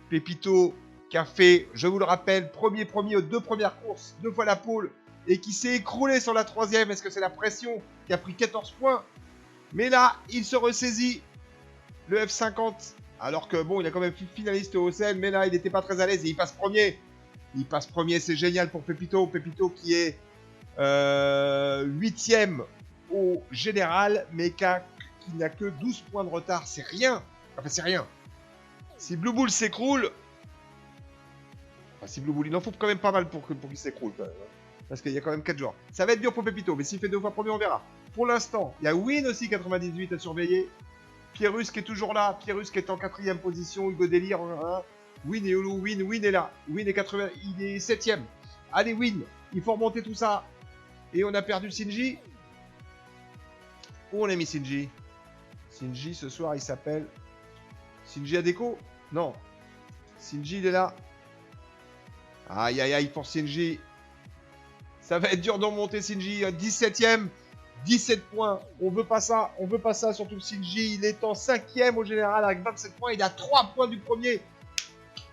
Pépito qui a fait, je vous le rappelle, premier aux 2 premières courses, 2 fois la pole. Et qui s'est écroulé sur la 3ème. Est-ce que c'est la pression qui a pris 14 points? Mais là, il se ressaisit. Le F50. Alors que bon, il a quand même fait finaliste au OCL, mais là, il n'était pas très à l'aise et il passe premier. Il passe premier, c'est génial pour Pépito. Pépito qui est 8ème au général, mais qui n'a que 12 points de retard. C'est rien. Enfin, c'est rien. Si Blue Bull s'écroule... Enfin, si Blue Bull, il en faut quand même pas mal pour qu'il s'écroule quand même. Parce qu'il y a quand même 4 joueurs. Ça va être dur pour Pépito, mais s'il fait 2 fois premier, on verra. Pour l'instant, il y a Win aussi, 98 à surveiller. Pyrrhus qui est toujours là. Pyrrhus qui est en 4ème position. Hugo Délire. Hein. Win et Olu. Win est là. Win est 80. Il est 7ème. Allez, Win. Il faut remonter tout ça. Et on a perdu Shinji. Où on a mis Shinji? Shinji, ce soir, il s'appelle... Shinji Adeko? Non. Shinji, il est là. Aïe, aïe, aïe, pour Shinji. Ça va être dur de remonter Shinji. 17ème. 17 points, on veut pas ça, surtout Shinji, il est en 5ème au général avec 27 points, il a 3 points du premier.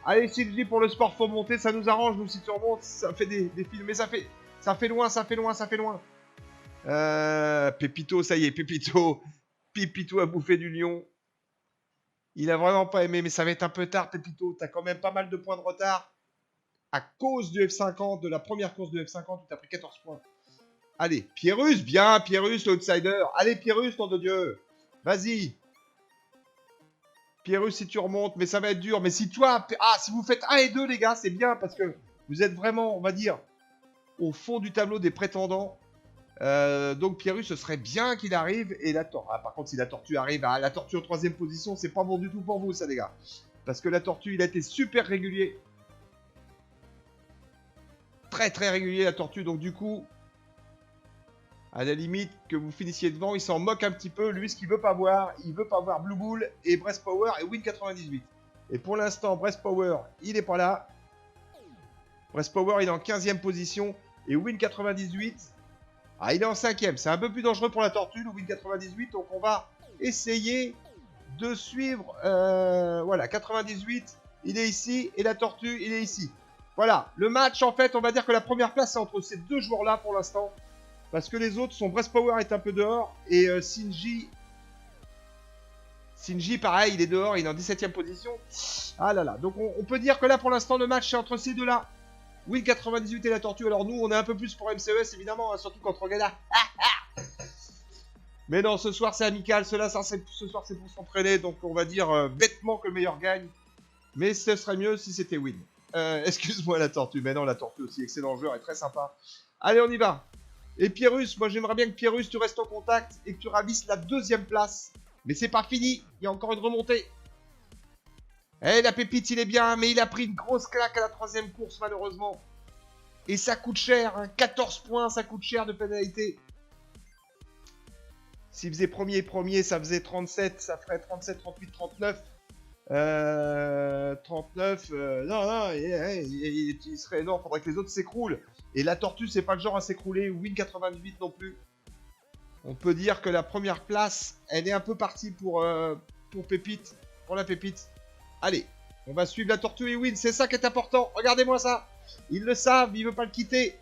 Allez Shinji, pour le sport, faut monter, ça nous arrange, nous si tu remontes, ça fait des films, mais ça fait loin. Pépito, ça y est, Pépito a bouffé du lion. Il a vraiment pas aimé, mais ça va être un peu tard, Pépito, t'as quand même pas mal de points de retard à cause du F50, de la première course de F50 où t'as pris 14 points. Allez, Pyrrhus, bien, Pyrrhus, l'outsider. Allez, Pyrrhus, nom de Dieu. Vas-y. Pyrrhus, si tu remontes, mais ça va être dur. Mais si toi... Ah, si vous faites 1 et 2, les gars, c'est bien, parce que vous êtes vraiment, on va dire, au fond du tableau des prétendants. Donc, Pyrrhus, ce serait bien qu'il arrive. Et la tortue... Ah, par contre, si la tortue arrive à la tortue en 3ème position, c'est pas bon du tout pour vous, ça, les gars. Parce que la tortue, il a été super régulier. Très, très régulier, la tortue. Donc, du coup... À la limite, que vous finissiez devant, il s'en moque un petit peu. Lui, ce qu'il veut pas voir, il veut pas voir Blue Bull et Breast Power et Win 98. Et pour l'instant, Breast Power, il est pas là. Breast Power, il est en 15ème position. Et Win 98, ah, il est en 5ème. C'est un peu plus dangereux pour la tortue, le Win 98. Donc, on va essayer de suivre. Voilà, 98, il est ici. Et la tortue, il est ici. Voilà, le match, en fait, on va dire que la première place, c'est entre ces 2 joueurs-là pour l'instant. Parce que les autres, son Breast Power est un peu dehors. Et Shinji, pareil, il est dehors. Il est en 17ème position. Ah là là. Donc, on peut dire que là, pour l'instant, le match, c'est entre ces deux-là. Win 98 et la tortue. Alors, nous, on est un peu plus pour MCES, évidemment. Hein, surtout contre Gala. Mais non, ce soir, c'est amical. Ce soir, c'est pour s'entraîner. Donc, on va dire bêtement que le meilleur gagne. Mais ce serait mieux si c'était Win. Excuse-moi, la tortue. Mais non, la tortue aussi. Excellent joueur et très sympa. Allez, on y va. Et Pyrrhus, moi j'aimerais bien que Pyrrhus, tu restes en contact et que tu ravisses la 2ème place. Mais c'est pas fini, il y a encore une remontée. Eh, la pépite, il est bien, mais il a pris une grosse claque à la 3ème course, malheureusement. Et ça coûte cher, hein. 14 points, ça coûte cher de pénalité. S'il faisait premier, ça faisait 37, ça ferait 37, 38, 39. 39, non, il serait... Non, faudrait que les autres s'écroulent. Et la tortue, c'est pas le genre à s'écrouler. Win 98 non plus. On peut dire que la première place, elle est un peu partie pour Pépite. Pour la Pépite. Allez, on va suivre la tortue et Win. C'est ça qui est important. Regardez-moi ça. Ils le savent, ils veulent pas le quitter.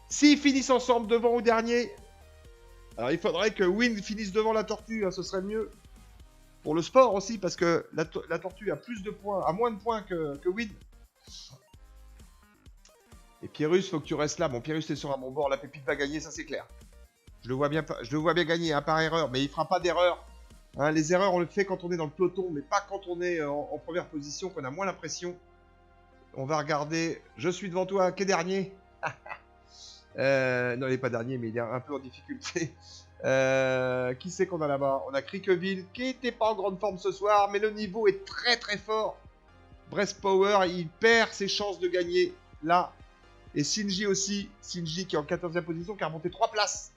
S'ils finissent ensemble devant au dernier, alors il faudrait que Win finisse devant la tortue, hein, ce serait mieux. Pour le sport aussi, parce que la tortue a plus de points, a moins de points que Win. Et Pierrus, faut que tu restes là. Bon, Pierrus est sur un bon bord. La pépite va gagner, ça c'est clair. Je le vois bien gagner hein, par erreur, mais il fera pas d'erreur. Hein, les erreurs, on le fait quand on est dans le peloton, mais pas quand on est en première position, qu'on a moins la pression. On va regarder. Je suis devant toi, qui est dernier? Non, il n'est pas dernier, mais il est un peu en difficulté. Qui c'est qu'on a là-bas? On a Criqueville, qui n'était pas en grande forme ce soir, mais le niveau est très très fort. Breast Power, il perd ses chances de gagner là. Et Shinji aussi. Shinji qui est en 14e position, qui a remonté 3 places.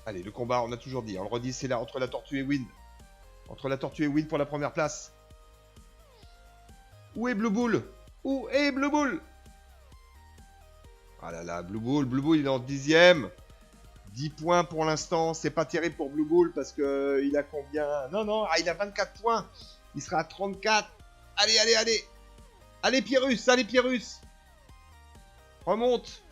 Allez, le combat, on a toujours dit. On le redit, c'est là, entre la tortue et Wind. Entre la tortue et Wind pour la première place. Où est Blue Bull? Où est Blue Bull? Ah là là, Blue Bull, il est en 10e. 10 points pour l'instant. C'est pas terrible pour Blue Bull parce que il a combien? Non, il a 24 points. Il sera à 34. Allez. Allez, Pierrus. Remonte.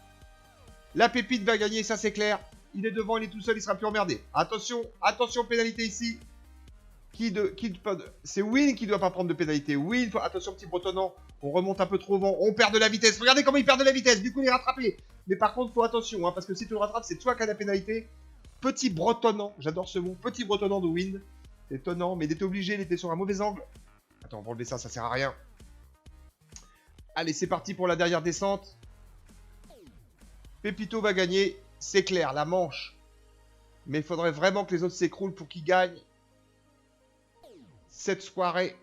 La pépite va gagner, ça c'est clair. Il est devant, il est tout seul, il sera plus emmerdé. Attention, pénalité ici. C'est Win qui doit pas prendre de pénalité. Win, attention petit bretonnant. On remonte un peu trop vent. On perd de la vitesse. Regardez comment il perd de la vitesse. Du coup, il est rattrapé. Mais par contre, faut attention, hein, parce que si tu le rattrapes, c'est toi qui as la pénalité. Petit bretonnant. J'adore ce mot. Petit bretonnant de Win. C'est étonnant, mais il était obligé. Il était sur un mauvais angle. Attends, on va enlever ça sert à rien. Allez, c'est parti pour la dernière descente. Pépito va gagner. C'est clair, la manche. Mais il faudrait vraiment que les autres s'écroulent pour qu'ils gagnent cette soirée,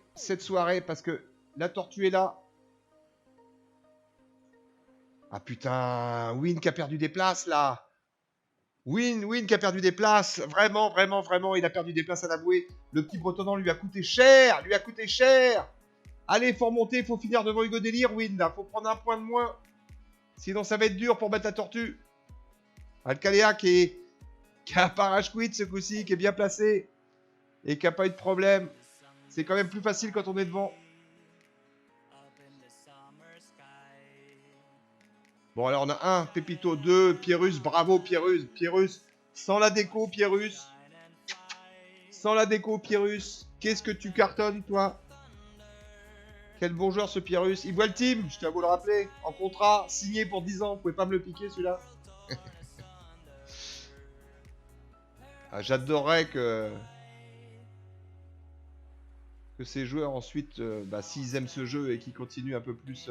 parce que la tortue est là. Ah putain, Win qui a perdu des places là. Win qui a perdu des places. Vraiment, il a perdu des places à l'avouer. Le petit bretonnant lui a coûté cher. Allez, faut remonter, faut finir devant Hugo Délire, Win là. Faut prendre un point de moins. Sinon ça va être dur pour battre la tortue. Alcalea qui a pas rage quit ce coup-ci, qui est bien placé. Et qui a pas eu de problème. C'est quand même plus facile quand on est devant. Bon, alors on a 1, Pépito, 2, Pierrus, bravo Pierrus. Sans la déco, Pierrus. Qu'est-ce que tu cartonnes, toi? Quel bon joueur ce Pierrus. Il voit le team, je tiens à vous le rappeler. En contrat, signé pour 10 ans. Vous pouvez pas me le piquer, celui-là. Ah, j'adorerais que ces joueurs ensuite, s'ils aiment ce jeu et qu'ils continuent un peu plus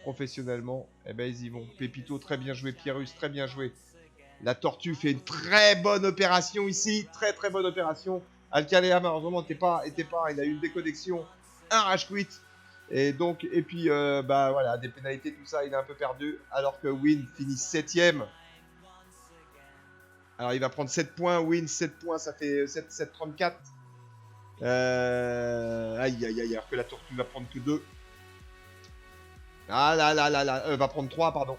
professionnellement, eh ben ils y vont. Pépito, très bien joué. Pierrus, très bien joué. La tortue fait une très bonne opération ici. Très bonne opération. Alcalea, malheureusement, était pas. Il a eu une déconnexion. Un rage quit. Et donc, voilà, des pénalités, tout ça, il a un peu perdu. Alors que Win finit 7ème. Alors, il va prendre 7 points. Win, 7 points, ça fait 7,34. Aïe, alors que la tortue va prendre que 2. Ah là, va prendre 3, pardon.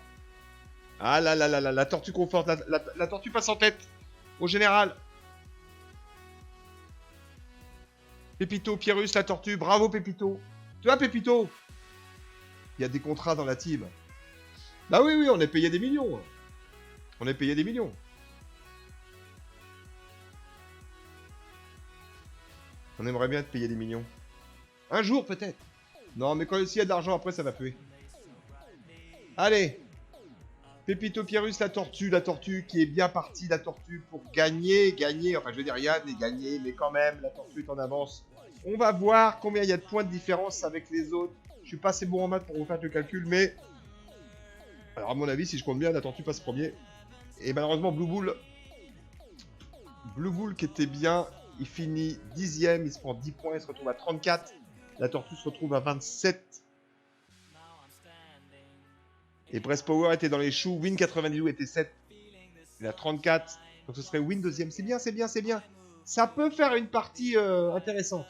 Ah là, la tortue conforte, la tortue passe en tête, au général. Pépito, Pierrus, la tortue, bravo Pépito. Tu vois Pépito? Il y a des contrats dans la team. Bah oui, on est payé des millions. On aimerait bien te payer des millions. Un jour peut-être. Non, mais quand s'il y a de l'argent après, ça va puer. Allez. Pépito, Pierrus, la tortue qui est bien partie, la tortue pour gagner. Enfin, je veux dire, Yann est gagné, mais quand même, la tortue est en avance. On va voir combien il y a de points de différence avec les autres. Je suis pas assez bon en maths pour vous faire le calcul, mais... Alors, à mon avis, si je compte bien, la tortue passe premier. Et malheureusement, Blue Bull qui était bien, il finit 10ème, il se prend 10 points, il se retrouve à 34. La tortue se retrouve à 27. Et Breast Power était dans les choux. Win 92 était 7. Il a 34. Donc ce serait Win deuxième. C'est bien. Ça peut faire une partie intéressante.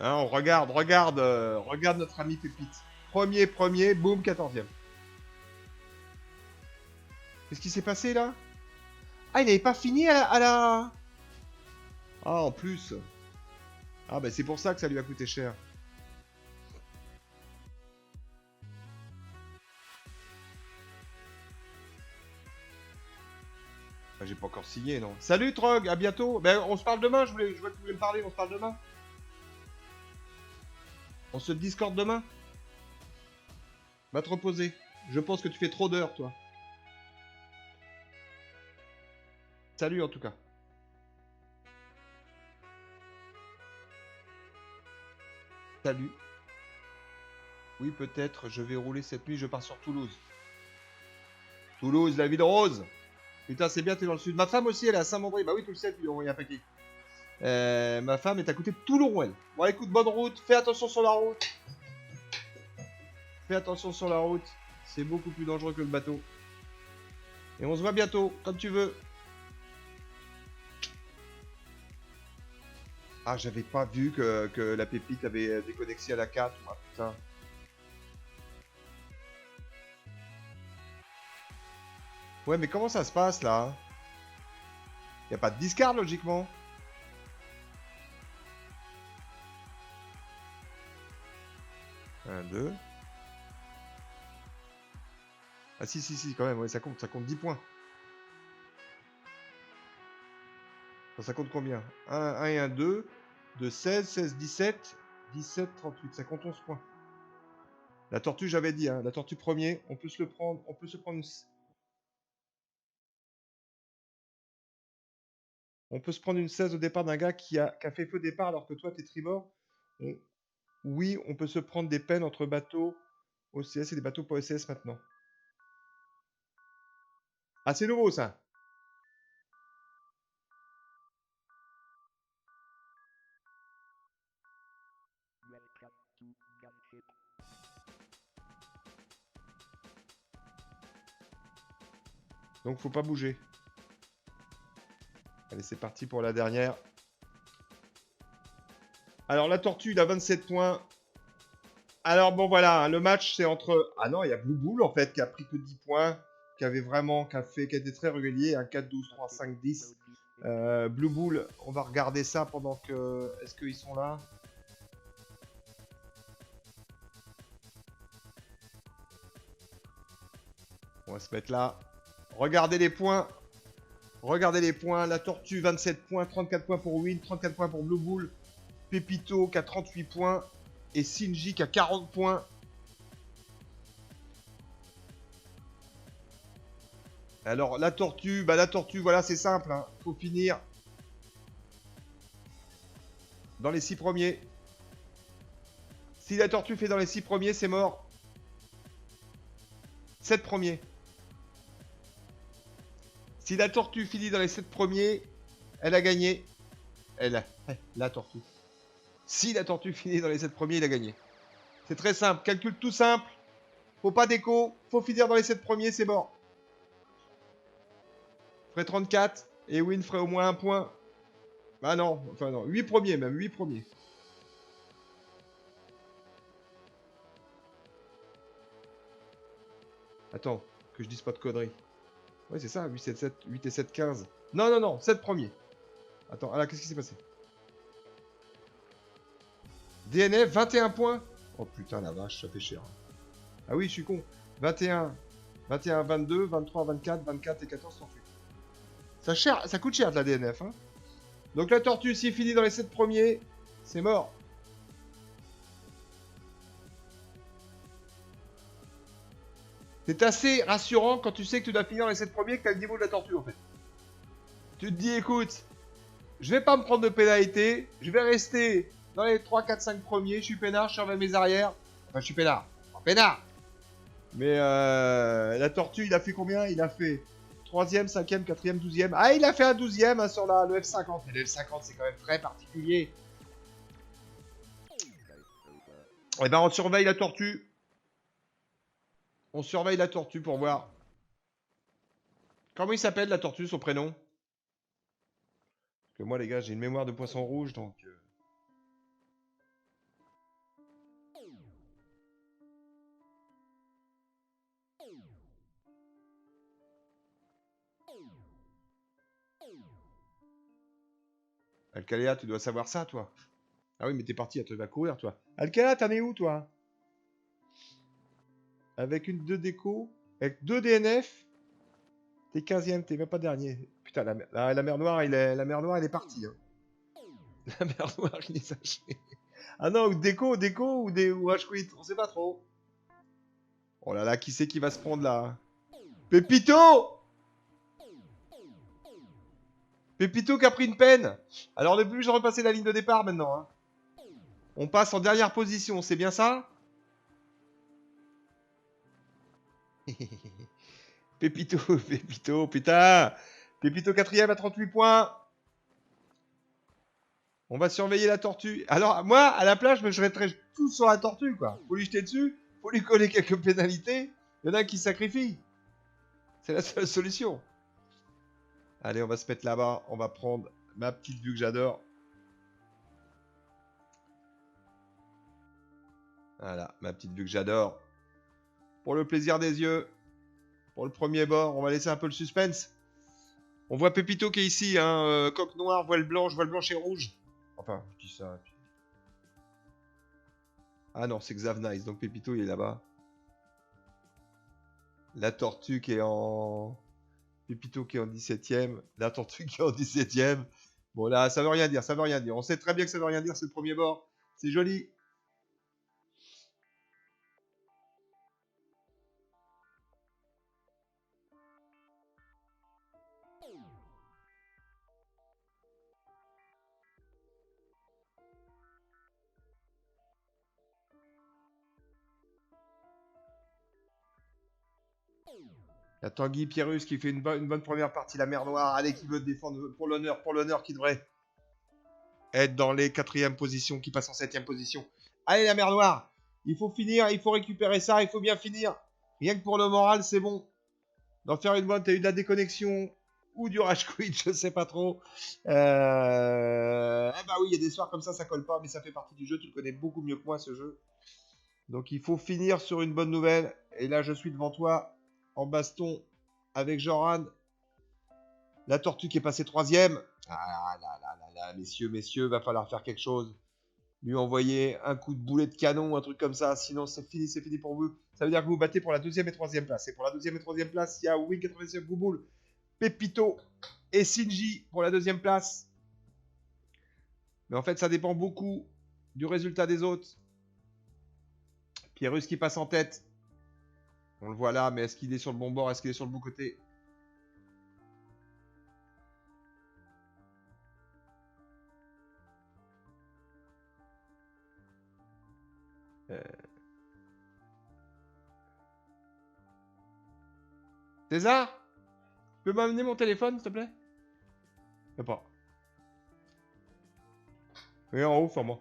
Hein, on regarde notre ami Pépite. Premier, boum, 14ème. Qu'est-ce qui s'est passé là? Ah, il n'avait pas fini à la... Ah, en plus. Ah, bah c'est pour ça que ça lui a coûté cher. Ah, j'ai pas encore signé, non. Salut, Trog, à bientôt. Ben, on se parle demain, je vois que tu voulais me parler, on se parle demain. On se discorde demain. Va te reposer. Je pense que tu fais trop d'heures, toi. Salut, en tout cas. Salut. Oui, peut-être, je vais rouler cette nuit, je pars sur Toulouse. Toulouse, la ville rose. Putain, c'est bien, t'es dans le sud. Ma femme aussi, elle est à Saint-Mandré. Bah oui, tu le sais, tu lui as envoyé un paquet. Ma femme est à côté de Toulon, elle. Bon, écoute, bonne route. Fais attention sur la route. Fais attention sur la route. C'est beaucoup plus dangereux que le bateau. Et on se voit bientôt, comme tu veux. Ah, j'avais pas vu que la pépite avait déconnecté à la 4. Ah, putain. Ouais, mais comment ça se passe, là? Y a pas de discard, logiquement. Un, deux. Ah si, si, si, quand même, ouais, ça compte 10 points. Ça compte combien? Un et un 2, de 16, 16, 17, 17, 38, ça compte 11 points. La tortue, j'avais dit, hein, la tortue premier, on peut se le prendre, on peut se prendre une... On peut se prendre une 16 au départ d'un gars qui a fait feu départ alors que toi, t'es tribord. On- Oui, on peut se prendre des peines entre bateaux OCS et des bateaux pas OCS maintenant. Ah, c'est nouveau, ça. Donc, faut pas bouger. Allez, c'est parti pour la dernière. Alors, la tortue, il a 27 points. Alors, bon, voilà, le match, c'est entre... Ah non, il y a Blue Bull, en fait, qui a pris que 10 points, qui avait vraiment... qui a été très régulier, un 4, 12, 3, 5, 10. Blue Bull, on va regarder ça pendant que... Est-ce qu'ils sont là? On va se mettre là. Regardez les points. Regardez les points. La Tortue, 27 points. 34 points pour Win. 34 points pour Blue Bull. Pepito qui a 38 points. Et Shinji qui a 40 points. Alors, la Tortue, voilà, c'est simple. Hein. Faut finir dans les 6 premiers. Si la Tortue fait dans les 6 premiers, c'est mort. 7 premiers. Si la Tortue finit dans les 7 premiers, elle a gagné. La Tortue. Si la Tortue finit dans les 7 premiers, il a gagné. C'est très simple. Calcul tout simple. Faut pas d'écho. Faut finir dans les 7 premiers, c'est mort. Ferait 34. Et Win ferait au moins un point. Ah non, enfin non. 8 premiers même, 8 premiers. Attends, que je dise pas de conneries. Ouais, c'est ça, 8, 7, 7, 8 et 7, 15. Non, non, non, 7 premiers. Attends, alors qu'est-ce qui s'est passé? DNF, 21 points. Oh putain, la vache, ça fait cher. Ah oui, je suis con. 21, 21, 22, 23, 24, 24 et 14, 38. Ça coûte cher de la DNF. Hein. Donc la tortue, s'il finit dans les 7 premiers, c'est mort. C'est assez rassurant quand tu sais que tu dois finir dans les 7 premiers que tu as le niveau de la tortue en fait. Tu te dis, écoute, je vais pas me prendre de pénalité, je vais rester dans les 3, 4, 5 premiers, je suis peinard, je surveille mes arrières. Enfin, je suis peinard. Pas peinard. Mais la tortue, il a fait combien? Il a fait 3ème, 5ème, 4ème, 12ème. Ah, il a fait un 12ème hein, sur le F50. Mais le F50, c'est quand même très particulier. Eh ben, on surveille la tortue. On surveille la tortue pour voir. Comment il s'appelle la tortue, son prénom? Parce que moi, les gars, j'ai une mémoire de poisson rouge, donc... Alcalea, tu dois savoir ça, toi. Ah oui, mais t'es parti, tu vas courir, toi. Alcalea, t'en es où, toi? Avec une 2 déco, avec 2 DNF, t'es 15ème, t'es même pas dernier. Putain, la mer Noire, la mer Noire, elle est partie. Hein. La mer Noire, il est saché. Ah non, ou déco ou Rage Quit, on sait pas trop. Oh là là, qui c'est qui va se prendre là? Pépito! Pépito qui a pris une peine. Alors, ne plus je repasser la ligne de départ maintenant. Hein. On passe en dernière position, c'est bien ça? Pépito, Pépito, putain! Pépito 4ème à 38 points. On va surveiller la tortue. Alors, moi, à la plage, je me jetterais tout sur la tortue, quoi. Faut lui jeter dessus, faut lui coller quelques pénalités. Il y en a un qui se sacrifie. C'est la seule solution. Allez, on va se mettre là-bas. On va prendre ma petite vue que j'adore. Voilà, ma petite vue que j'adore. Pour le plaisir des yeux. Pour le premier bord, on va laisser un peu le suspense. On voit Pépito qui est ici, hein, coque noire, voile blanche et rouge. Enfin, je dis ça. Puis... Ah non, c'est Xav Nice, donc Pépito il est là-bas. La tortue qui est en... Pépito qui est en 17ème. La tortue qui est en 17ème. Bon là, ça veut rien dire, ça veut rien dire. On sait très bien que ça veut rien dire, c'est le premier bord. C'est joli. Il y a Tanguy Pierrus qui fait une bonne première partie, la mer Noire. Allez, qui veut défendre pour l'honneur qui devrait être dans les 4e positions, qui passe en 7e position. Allez, la mer Noire, il faut finir, il faut récupérer ça, il faut bien finir. Rien que pour le moral, c'est bon. D'en faire une bonne, t'as eu de la déconnexion ou du rage quit, je sais pas trop. Eh bah oui, il y a des soirs comme ça colle pas, mais ça fait partie du jeu. Tu le connais beaucoup mieux que moi, ce jeu. Donc il faut finir sur une bonne nouvelle. Et là, je suis devant toi, en baston, avec Joran. La tortue qui est passée 3ème. Ah là, messieurs, va falloir faire quelque chose. Lui envoyer un coup de boulet de canon, un truc comme ça. Sinon, c'est fini pour vous. Ça veut dire que vous battez pour la 2e et 3e place. Et pour la 2e et 3e place, il y a Win97 Bouboule, Pépito et Shinji pour la 2e place. Mais en fait, ça dépend beaucoup du résultat des autres. Pierrus qui passe en tête. On le voit là, mais est-ce qu'il est sur le bon bord? Est-ce qu'il est sur le bon côté? César, tu peux m'amener mon téléphone, s'il te plaît? Je sais pas. Oui, en haut, sur moi.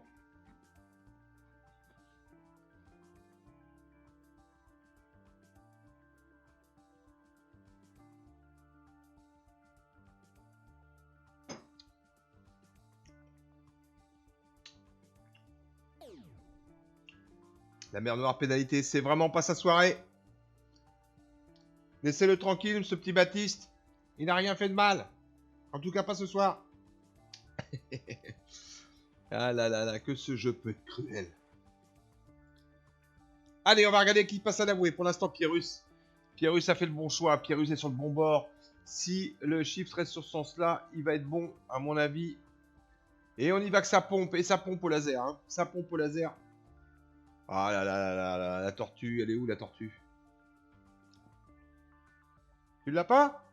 La mer Noire pénalité, c'est vraiment pas sa soirée. Laissez-le tranquille, ce petit Baptiste. Il n'a rien fait de mal. En tout cas, pas ce soir. Ah là là là, que ce jeu peut être cruel. Allez, on va regarder qui passe à l'avoué. Pour l'instant, Pierrus. Pierrus a fait le bon choix. Pierrus est sur le bon bord. Si le chiffre reste sur ce sens-là, il va être bon, à mon avis. Et on y va que ça pompe. Et ça pompe au laser. Hein. Ça pompe au laser. Ah là là là là là, la tortue. Elle est où, la tortue? Tu l'as pas?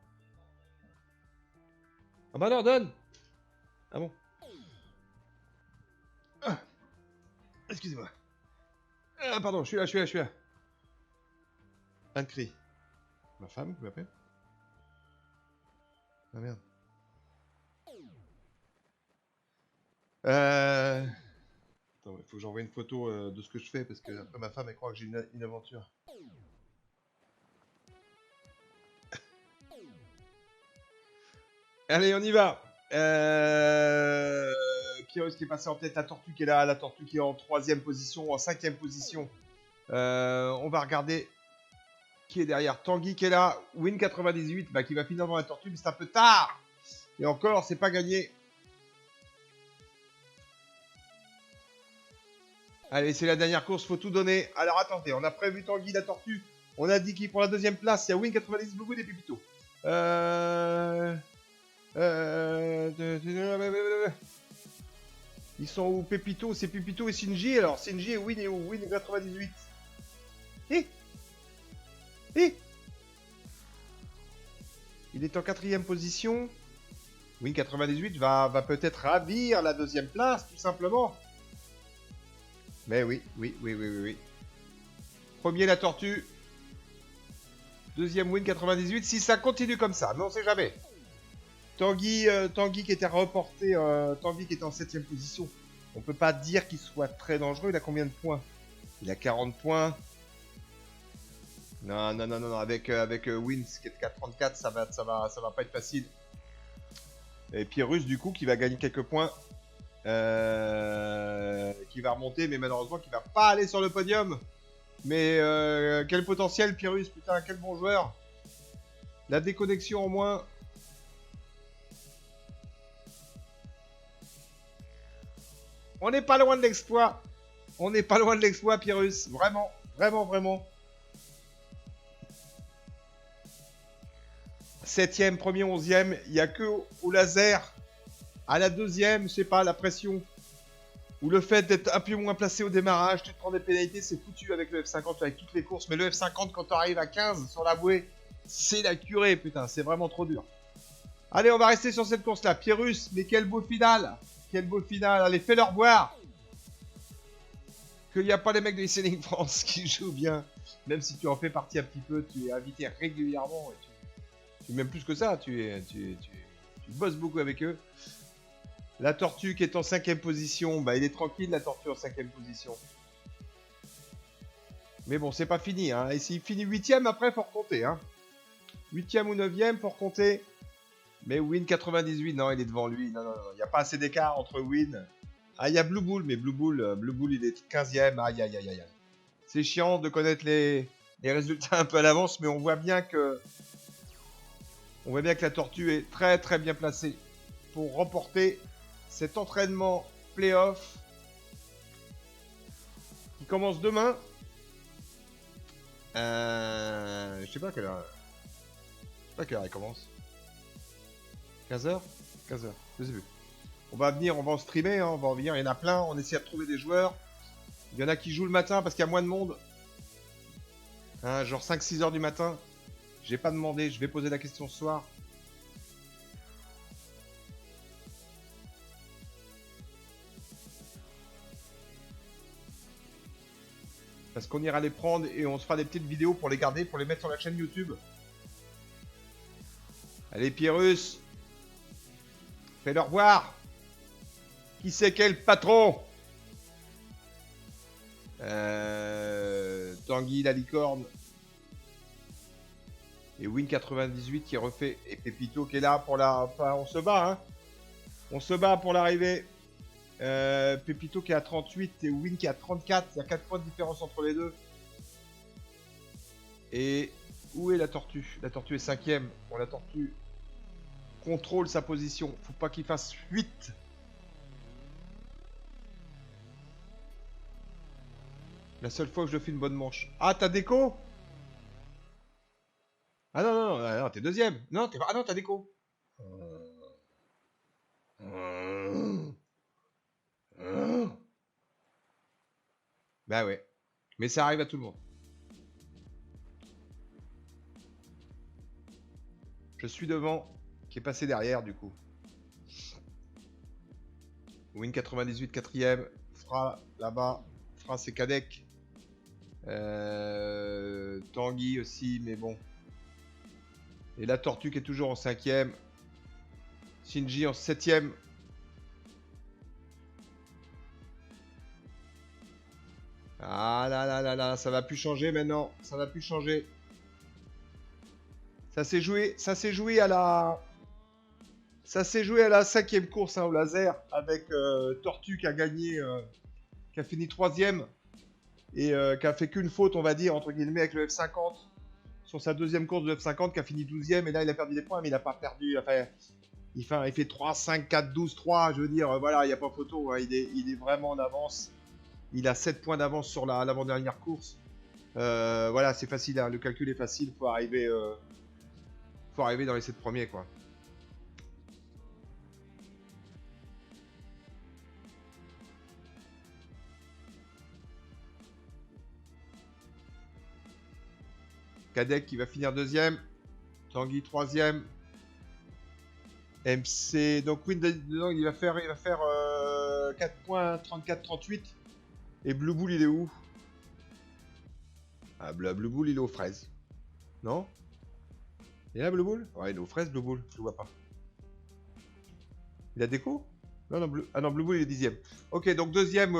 Ah bah non, donne. Ah bon. Ah. Excusez-moi. Ah pardon, je suis là. Un cri. Ma femme qui m'appelle? Ah merde. Attends, il faut que j'envoie une photo de ce que je fais parce que après ma femme elle croit que j'ai une aventure. Allez, on y va. Pierrus qui est passé en tête, la tortue qui est là, la tortue qui est en 3ème position, en 5ème position. On va regarder qui est derrière. Tanguy qui est là, Win98, bah, qui va finir dans la tortue, mais c'est un peu tard. Et encore, c'est pas gagné. Allez, c'est la dernière course, faut tout donner. Alors attendez, on a prévu Tanguy, la tortue. On a dit qui pour la deuxième place, il y a Win90, Blue Good et Pépito. Ils sont où Pépito? C'est Pépito et Shinji. Alors Shinji et Win où? Win 98. Il est en 4ème position. Win 98 va peut-être ravir la deuxième place, tout simplement. Mais oui. Premier la tortue. Deuxième Win 98. Si ça continue comme ça, mais on sait jamais. Tanguy qui était reporté, Tanguy qui était en 7ème position. On peut pas dire qu'il soit très dangereux. Il a combien de points? Il a 40 points. Non. Avec Wins qui est de 4,34, ça va pas être facile. Et Pyrrhus du coup qui va gagner quelques points. Qui va remonter, mais malheureusement qui va pas aller sur le podium. Mais quel potentiel Pyrrhus, putain, quel bon joueur. La déconnexion en moins. On n'est pas loin de l'exploit. On n'est pas loin de l'exploit, Pyrrhus. Vraiment. 7ème, premier, 11ème. Il n'y a que au laser. À la deuxième, je sais pas, la pression. Ou le fait d'être un peu moins placé au démarrage. Tu te prends des pénalités, c'est foutu avec le F50, avec toutes les courses. Mais le F50, quand tu arrives à 15 sur la bouée, c'est la curée, putain. C'est vraiment trop dur. Allez, on va rester sur cette course-là. Pyrrhus, mais quel beau final. Quel beau final. Allez, fais-leur voir qu'il n'y a pas les mecs de Listening France qui jouent bien. Même si tu en fais partie un petit peu, tu es invité régulièrement. Et tu même plus que ça, tu bosses beaucoup avec eux. La tortue qui est en 5ème position, bah il est tranquille la tortue en 5ème position. Mais bon, c'est pas fini, hein. Et s'il finit 8ème, après, faut recompter, hein. 8ème ou 9ème, faut recompter. Mais Win 98, non, il est devant lui. Non, il n'y a pas assez d'écart entre Win. Ah, il y a Blue Bull, mais Blue Bull, il est 15ème. Aïe. C'est chiant de connaître les résultats un peu à l'avance, mais on voit bien que la tortue est très très bien placée pour remporter cet entraînement playoff qui commence demain. Je sais pas à quelle heure. Il commence. 15h 15h, je sais plus. On va en streamer, hein, on va en venir, il y en a plein, on essaie de trouver des joueurs. Il y en a qui jouent le matin parce qu'il y a moins de monde. Hein, genre 5-6 heures du matin. J'ai pas demandé, je vais poser la question ce soir. Parce qu'on ira les prendre et on se fera des petites vidéos pour les garder, pour les mettre sur la chaîne YouTube. Allez Pyrrhus, fais-leur voir. Qui c'est quel patron? Tanguy la licorne. Et Win98 qui refait. Et Pépito qui est là pour la... Enfin, on se bat, hein. On se bat pour l'arrivée. Pépito qui est à 38 et Win qui est à 34. Il y a 4 points de différence entre les deux. Et où est la tortue? La tortue est 5ème. Bon, la tortue contrôle sa position. Faut pas qu'il fasse fuite. La seule fois que je fais une bonne manche. Ah, t'as déco? Ah non, t'es deuxième. Non, t'es pas... Ah non, t'as déco. Bah ouais. Mais ça arrive à tout le monde. Je suis devant, qui est passé derrière du coup. Win 98, 4ème. Fra là-bas. Fra c'est Kadek. Tanguy aussi, mais bon. Et la tortue qui est toujours en 5ème. Shinji en 7ème. Ah là, ça va plus changer maintenant. Ça va plus changer. Ça s'est joué à la... Ça s'est joué à la 5ème course, hein, au laser. Avec Tortue qui a gagné... qui a fini 3ème. Et qui a fait qu'une faute, on va dire, entre guillemets, avec le F50. Sur sa deuxième course de F50, qui a fini 12ème. Et là, il a perdu des points, mais il n'a pas perdu... Enfin, il fait 3, 5, 4, 12, 3. Je veux dire, voilà, il n'y a pas photo. Hein, il est vraiment en avance. Il a 7 points d'avance sur l'avant-dernière course. Voilà, c'est facile, hein, le calcul est facile. Faut arriver dans les 7 premiers, quoi. Kadek qui va finir deuxième. Tanguy troisième. MC, donc Wind, il va faire 4 points, 34-38. Et Blue Bull, il est où? Ah, Blue Bull, il est aux fraises. Non? Il est là, Blue Bull? Ouais, il est aux fraises, Blue Bull. Je le vois pas. Il a déco? Non, non, ah non, Blue Bull, il est 10ème. Ok, donc deuxième,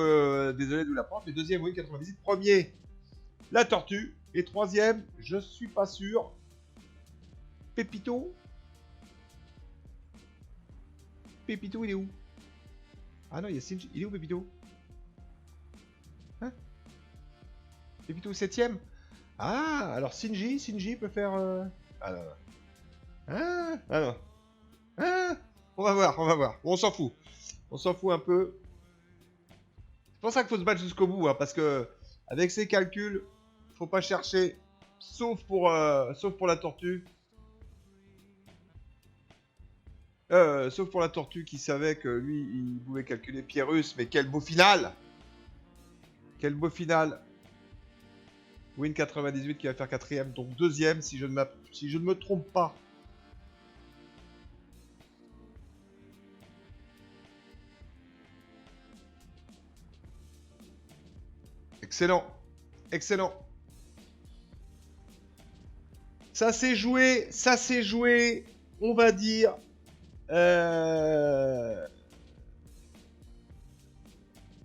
désolé de la prendre, mais deuxième, oui, 98. Premier, la tortue. Et troisième, je suis pas sûr. Pépito? Pépito, il est où? Ah non, il y a Shinji. Il est où, Pépito? Hein? Pépito 7ème? Ah, alors Shinji peut faire... Ah non, non. Ah, ah non. Ah, on va voir. Bon, on s'en fout. On s'en fout un peu. C'est pour ça qu'il faut se battre jusqu'au bout, hein, parce que avec ces calculs, faut pas chercher, sauf pour la tortue. Sauf pour la tortue qui savait que lui, il pouvait calculer Pierrus, mais quel beau final! Quel beau final! Win 98 qui va faire 4ème, donc 2ème si je ne me trompe pas. Excellent. Excellent. Ça s'est joué, on va dire... à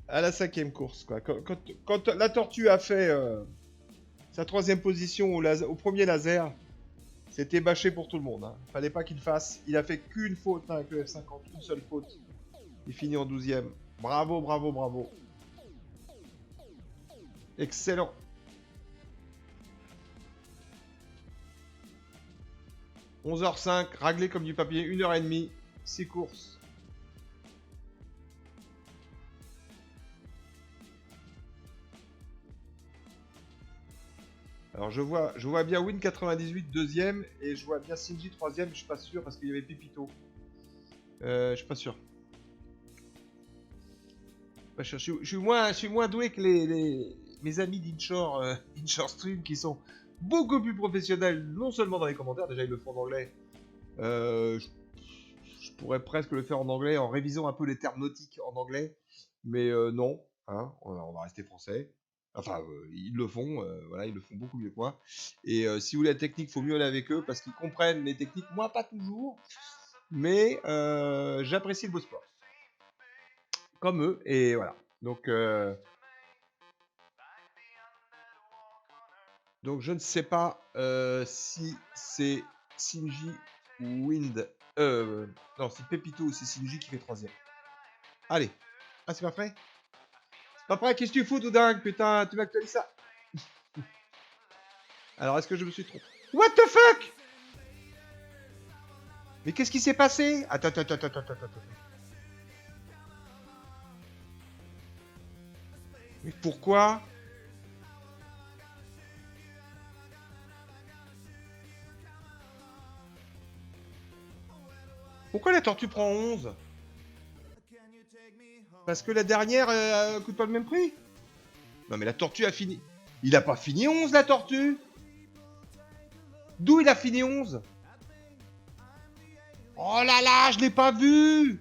la 5ème course, quoi. Quand la tortue a fait sa 3ème position au premier laser, c'était bâché pour tout le monde. Hein. Fallait pas qu'il fasse. Il a fait qu'une faute hein, avec le F50, une seule faute. Il finit en 12ème. Bravo, bravo, bravo. Excellent. « 11h05, raglé comme du papier, 1h30, 6 courses. » Alors je vois bien Win 98 deuxième et je vois bien Shinji troisième, je suis pas sûr parce qu'il y avait Pépito. Je suis pas sûr. Je suis moins doué que mes amis d'Inshore Stream qui sont beaucoup plus professionnels, non seulement dans les commentaires, déjà ils le font en anglais. Je pourrais presque le faire en anglais en révisant un peu les termes nautiques en anglais, mais non, hein, on va rester français. Enfin, ils le font, voilà, ils le font beaucoup mieux que moi. Et si vous voulez la technique, il faut mieux aller avec eux parce qu'ils comprennent les techniques. Moi, pas toujours, mais j'apprécie le beau sport. Comme eux, et voilà. Donc je ne sais pas si c'est Shinji ou Wind. Non, c'est Pépito ou c'est Shinji qui fait troisième. Allez. Ah, c'est pas prêt? C'est pas prêt? Qu'est-ce que tu fous, tout dingue? Putain, tu m'actualises ça. Alors, est-ce que je me suis trompé? What the fuck? Mais qu'est-ce qui s'est passé? Attends. Mais pourquoi? Pourquoi la tortue prend 11? Parce que la dernière coûte pas le même prix? Non mais la tortue a fini. Il a pas fini 11 la tortue? D'où il a fini 11? Oh là là, je l'ai pas vu!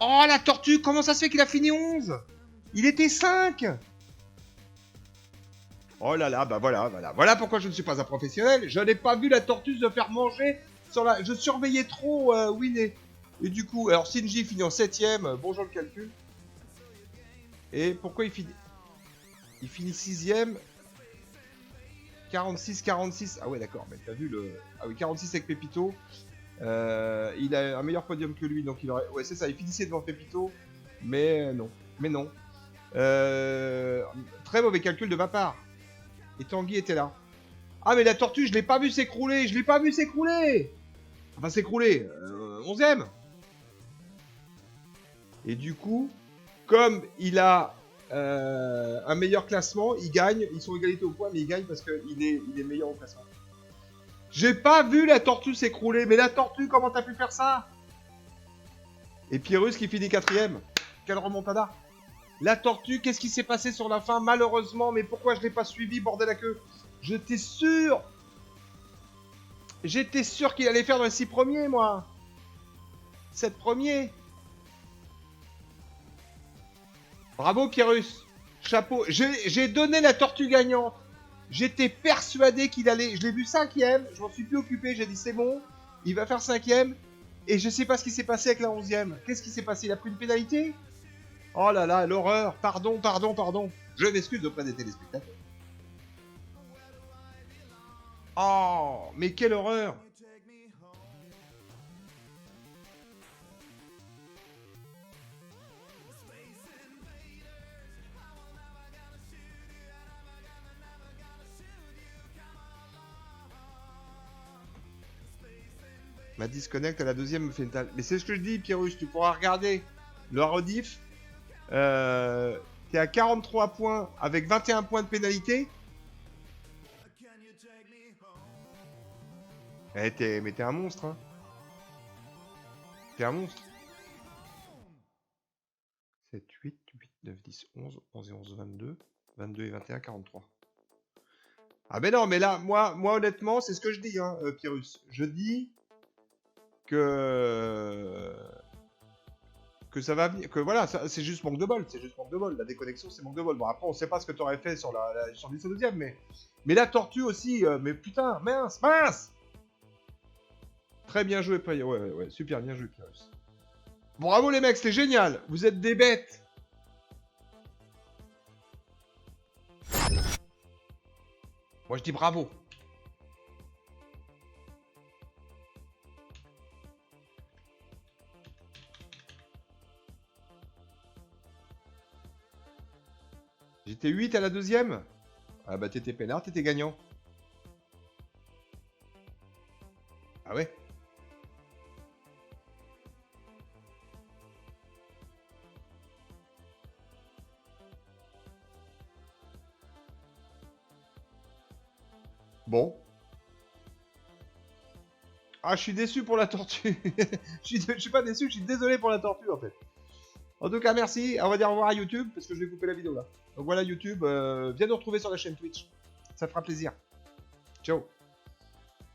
Oh la tortue, comment ça se fait qu'il a fini 11? Il était 5! Oh là là, bah voilà pourquoi je ne suis pas un professionnel. Je n'ai pas vu la tortue se faire manger sur la... Je surveillais trop Win et du coup, alors Shinji finit en 7ème, bonjour le calcul. Et pourquoi il finit? Il finit 6ème. 46. Ah ouais, d'accord, mais t'as vu le... Ah oui, 46 avec Pépito. Il a un meilleur podium que lui, donc il aurait... Ouais, c'est ça, il finissait devant Pépito. Mais non. Très mauvais calcul de ma part. Et Tanguy était là. Ah, mais la tortue, je l'ai pas vu s'écrouler. Enfin, s'écrouler. 11ème. Et du coup, Comme il a un meilleur classement, il gagne. Ils sont égalité au point, mais il gagne parce qu'il est meilleur au classement. J'ai pas vu la tortue s'écrouler. Mais la tortue, comment t'as pu faire ça? Et Pyrrhus qui finit 4ème. Quelle remontada. La tortue, qu'est-ce qui s'est passé sur la fin? Malheureusement, mais pourquoi je l'ai pas suivi, bordel à queue? J'étais sûr. J'étais sûr qu'il allait faire dans les 6 premiers, moi. 7 premiers. Bravo, Pyrrhus. Chapeau. J'ai donné la tortue gagnante. J'étais persuadé qu'il allait... Je l'ai vu 5ème. Je m'en suis plus occupé. J'ai dit, c'est bon. Il va faire 5ème. Et je sais pas ce qui s'est passé avec la 11ème. Qu'est-ce qui s'est passé? Il a pris une pénalité? Oh là là, l'horreur. Pardon. Je m'excuse auprès des téléspectateurs. Oh, mais quelle horreur. Ma disconnect à la 2ème me fait une talle. Mais c'est ce que je dis, Pyrrhus, tu pourras regarder le rediff. T'es à 43 points avec 21 points de pénalité. Mais t'es un monstre, hein. T'es un monstre. 7, 8, 9, 10, 11, 11 et 11, 22. 22 et 21, 43. Ah mais non, mais là, moi honnêtement, c'est ce que je dis, hein, Pyrrhus. Je dis que ça va venir, que voilà, c'est juste manque de bol, La déconnexion, c'est manque de bol. Bon, après, on sait pas ce que t'aurais fait sur sur 10 et 12ème, mais la tortue aussi, mais putain, mince. Très bien joué, ouais, super bien joué, Pyrrhus. Bravo les mecs, c'était génial. Vous êtes des bêtes. Moi, je dis bravo. J'étais 8 à la 2ème. Ah bah t'étais peinard, t'étais gagnant. Ah ouais. Bon. Ah, je suis déçu pour la tortue. je suis pas déçu, je suis désolé pour la tortue en fait. En tout cas, merci. On va dire au revoir à YouTube parce que je vais couper la vidéo là. Donc voilà YouTube, viens nous retrouver sur la chaîne Twitch. Ça fera plaisir. Ciao.